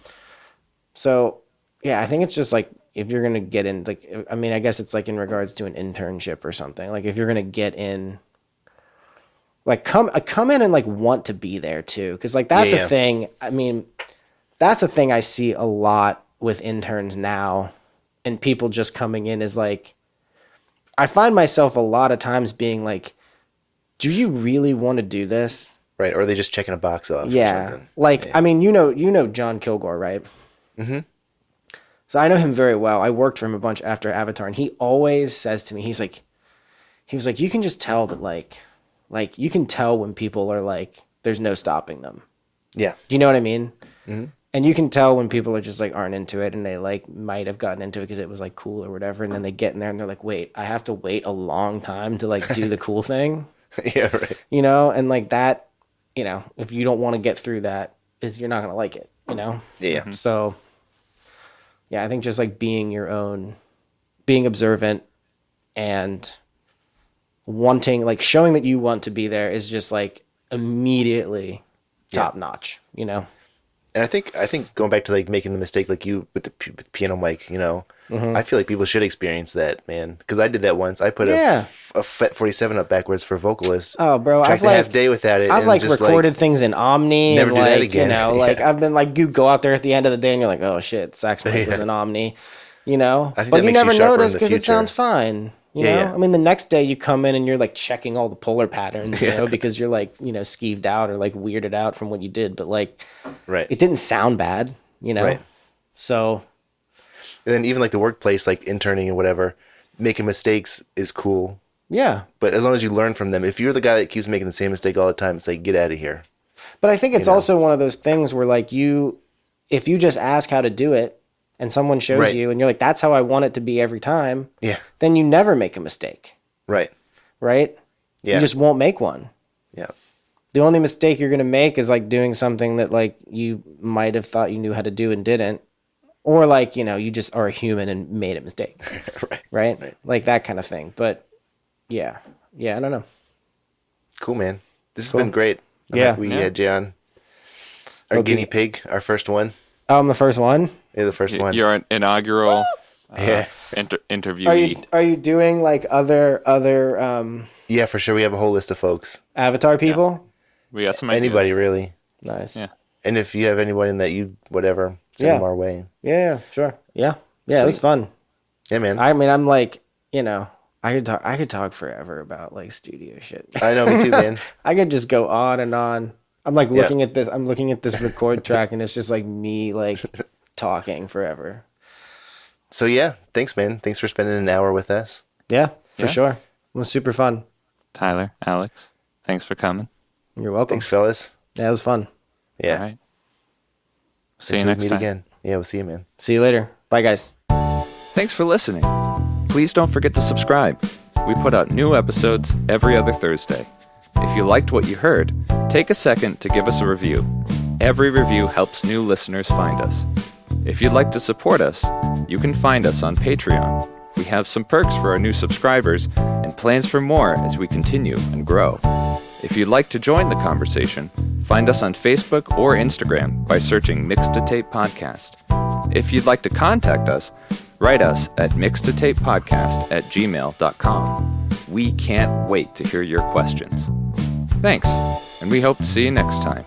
Speaker 1: So yeah, I think it's just like if you're gonna get in, like, I mean, I guess it's like in regards to an internship or something. Like if you're gonna get in, like come in and like want to be there too, because like that's
Speaker 3: Yeah.
Speaker 1: a thing. I mean, that's a thing I see a lot with interns now, and people just coming in is like, I find myself a lot of times being like, do you really want to do this?
Speaker 3: Right. Or are they just checking a box off? Or
Speaker 1: Yeah.
Speaker 3: something?
Speaker 1: Like,
Speaker 3: Yeah.
Speaker 1: I mean, you know John Kilgore, right? Mm-hmm. So I know him very well. I worked for him a bunch after Avatar, and he always says to me, he was like, you can just tell that like you can tell when people are like, there's no stopping them.
Speaker 3: Yeah.
Speaker 1: Do you know what I mean? Mm-hmm. And you can tell when people are just like aren't into it, and they like might have gotten into it because it was like cool or whatever, and then they get in there and they're like, wait, I have to wait a long time to like do the cool thing,
Speaker 3: Yeah. Right.
Speaker 1: and like that, if you don't want to get through that, you're not gonna like it,
Speaker 3: Yeah.
Speaker 1: So yeah, I think just like being observant and wanting, like showing that you want to be there is just like immediately top notch,
Speaker 3: And I think going back to like making the mistake like you with with the piano mic, you know, I feel like people should experience that, man. Because I did that once. I put a FET 47 up backwards for vocalists.
Speaker 1: Oh, bro,
Speaker 3: Tracked a half day without it.
Speaker 1: I've
Speaker 3: and
Speaker 1: like
Speaker 3: just,
Speaker 1: recorded things in Omni.
Speaker 3: never
Speaker 1: and
Speaker 3: do that
Speaker 1: like,
Speaker 3: again.
Speaker 1: You know,
Speaker 3: Yeah.
Speaker 1: like I've been like, you go out there at the end of the day and you're like, oh shit, sax mic was in Omni. You know,
Speaker 3: I think
Speaker 1: but
Speaker 3: that
Speaker 1: you
Speaker 3: makes you
Speaker 1: never
Speaker 3: sharper in
Speaker 1: notice
Speaker 3: the
Speaker 1: because it
Speaker 3: future.
Speaker 1: sounds fine. You
Speaker 3: Yeah,
Speaker 1: know,
Speaker 3: yeah.
Speaker 1: I mean, the next day you come in and you're like checking all the polar patterns, you
Speaker 3: Yeah.
Speaker 1: know, because you're like, you know, skeeved out or like weirded out from what you did. But like,
Speaker 3: Right.
Speaker 1: it didn't sound bad, you know.
Speaker 3: Right.
Speaker 1: So
Speaker 3: And then even like the workplace, like interning or whatever, making mistakes is cool.
Speaker 1: yeah,
Speaker 3: But as long as you learn from them, if you're the guy that keeps making the same mistake all the time, it's like, get out of here.
Speaker 1: but I think it's
Speaker 3: You know?
Speaker 1: also one of those things where like if you just ask how to do it and someone shows
Speaker 3: Right.
Speaker 1: you and you're like, that's how I want it to be every time,
Speaker 3: Yeah.
Speaker 1: then you never make a mistake,
Speaker 3: Right.
Speaker 1: right?
Speaker 3: Yeah.
Speaker 1: You just won't make one.
Speaker 3: Yeah.
Speaker 1: The only mistake you're going to make is like doing something that like you might have thought you knew how to do and didn't. Or like, you know, you just are a human and made a mistake,
Speaker 3: Right.
Speaker 1: right? Like that kind of thing. But yeah, I don't know.
Speaker 3: Cool, man. This has
Speaker 1: Cool.
Speaker 3: been great. I'm
Speaker 1: Yeah.
Speaker 3: happy we had Jay on. Our
Speaker 1: Okay.
Speaker 3: guinea pig, our first one.
Speaker 1: Oh, I'm the first one.
Speaker 3: Yeah, the first one.
Speaker 2: Your inaugural
Speaker 3: Yeah.
Speaker 2: interviewee.
Speaker 1: Are you doing like other
Speaker 3: Yeah, for sure. We have a whole list of folks.
Speaker 1: Avatar people?
Speaker 2: We got some ideas.
Speaker 3: Anybody, really.
Speaker 1: Nice.
Speaker 2: Yeah.
Speaker 3: And if you have anybody that you, whatever, send
Speaker 1: Yeah.
Speaker 3: them our way.
Speaker 1: Yeah, sure. Yeah. Yeah, it was
Speaker 3: Sweet.
Speaker 1: fun.
Speaker 3: Yeah, man.
Speaker 1: I mean, I'm like, you know, I could talk forever about like studio shit.
Speaker 3: I know, me too, man.
Speaker 1: I could just go on and on. I'm like
Speaker 3: Yeah.
Speaker 1: looking at this record track and it's just like me like talking forever.
Speaker 3: So, yeah, thanks, man. Thanks for spending an hour with us.
Speaker 1: Yeah, for
Speaker 2: Yeah.
Speaker 1: sure. It was super fun.
Speaker 2: Tyler, Alex, thanks for coming.
Speaker 1: You're welcome.
Speaker 3: Thanks, fellas.
Speaker 1: Yeah, it was fun.
Speaker 3: Yeah.
Speaker 2: All right. See you
Speaker 3: Until we
Speaker 2: next
Speaker 3: meet
Speaker 2: time.
Speaker 3: again. Yeah, we'll see you, man.
Speaker 1: See you later. Bye, guys.
Speaker 2: Thanks for listening. Please don't forget to subscribe. We put out new episodes every other Thursday. If you liked what you heard, take a second to give us a review. Every review helps new listeners find us. If you'd like to support us, you can find us on Patreon. We have some perks for our new subscribers and plans for more as we continue and grow. If you'd like to join the conversation, find us on Facebook or Instagram by searching Mixed to Tape Podcast. If you'd like to contact us, write us at mixedtotapepodcast@gmail.com. We can't wait to hear your questions. Thanks, and we hope to see you next time.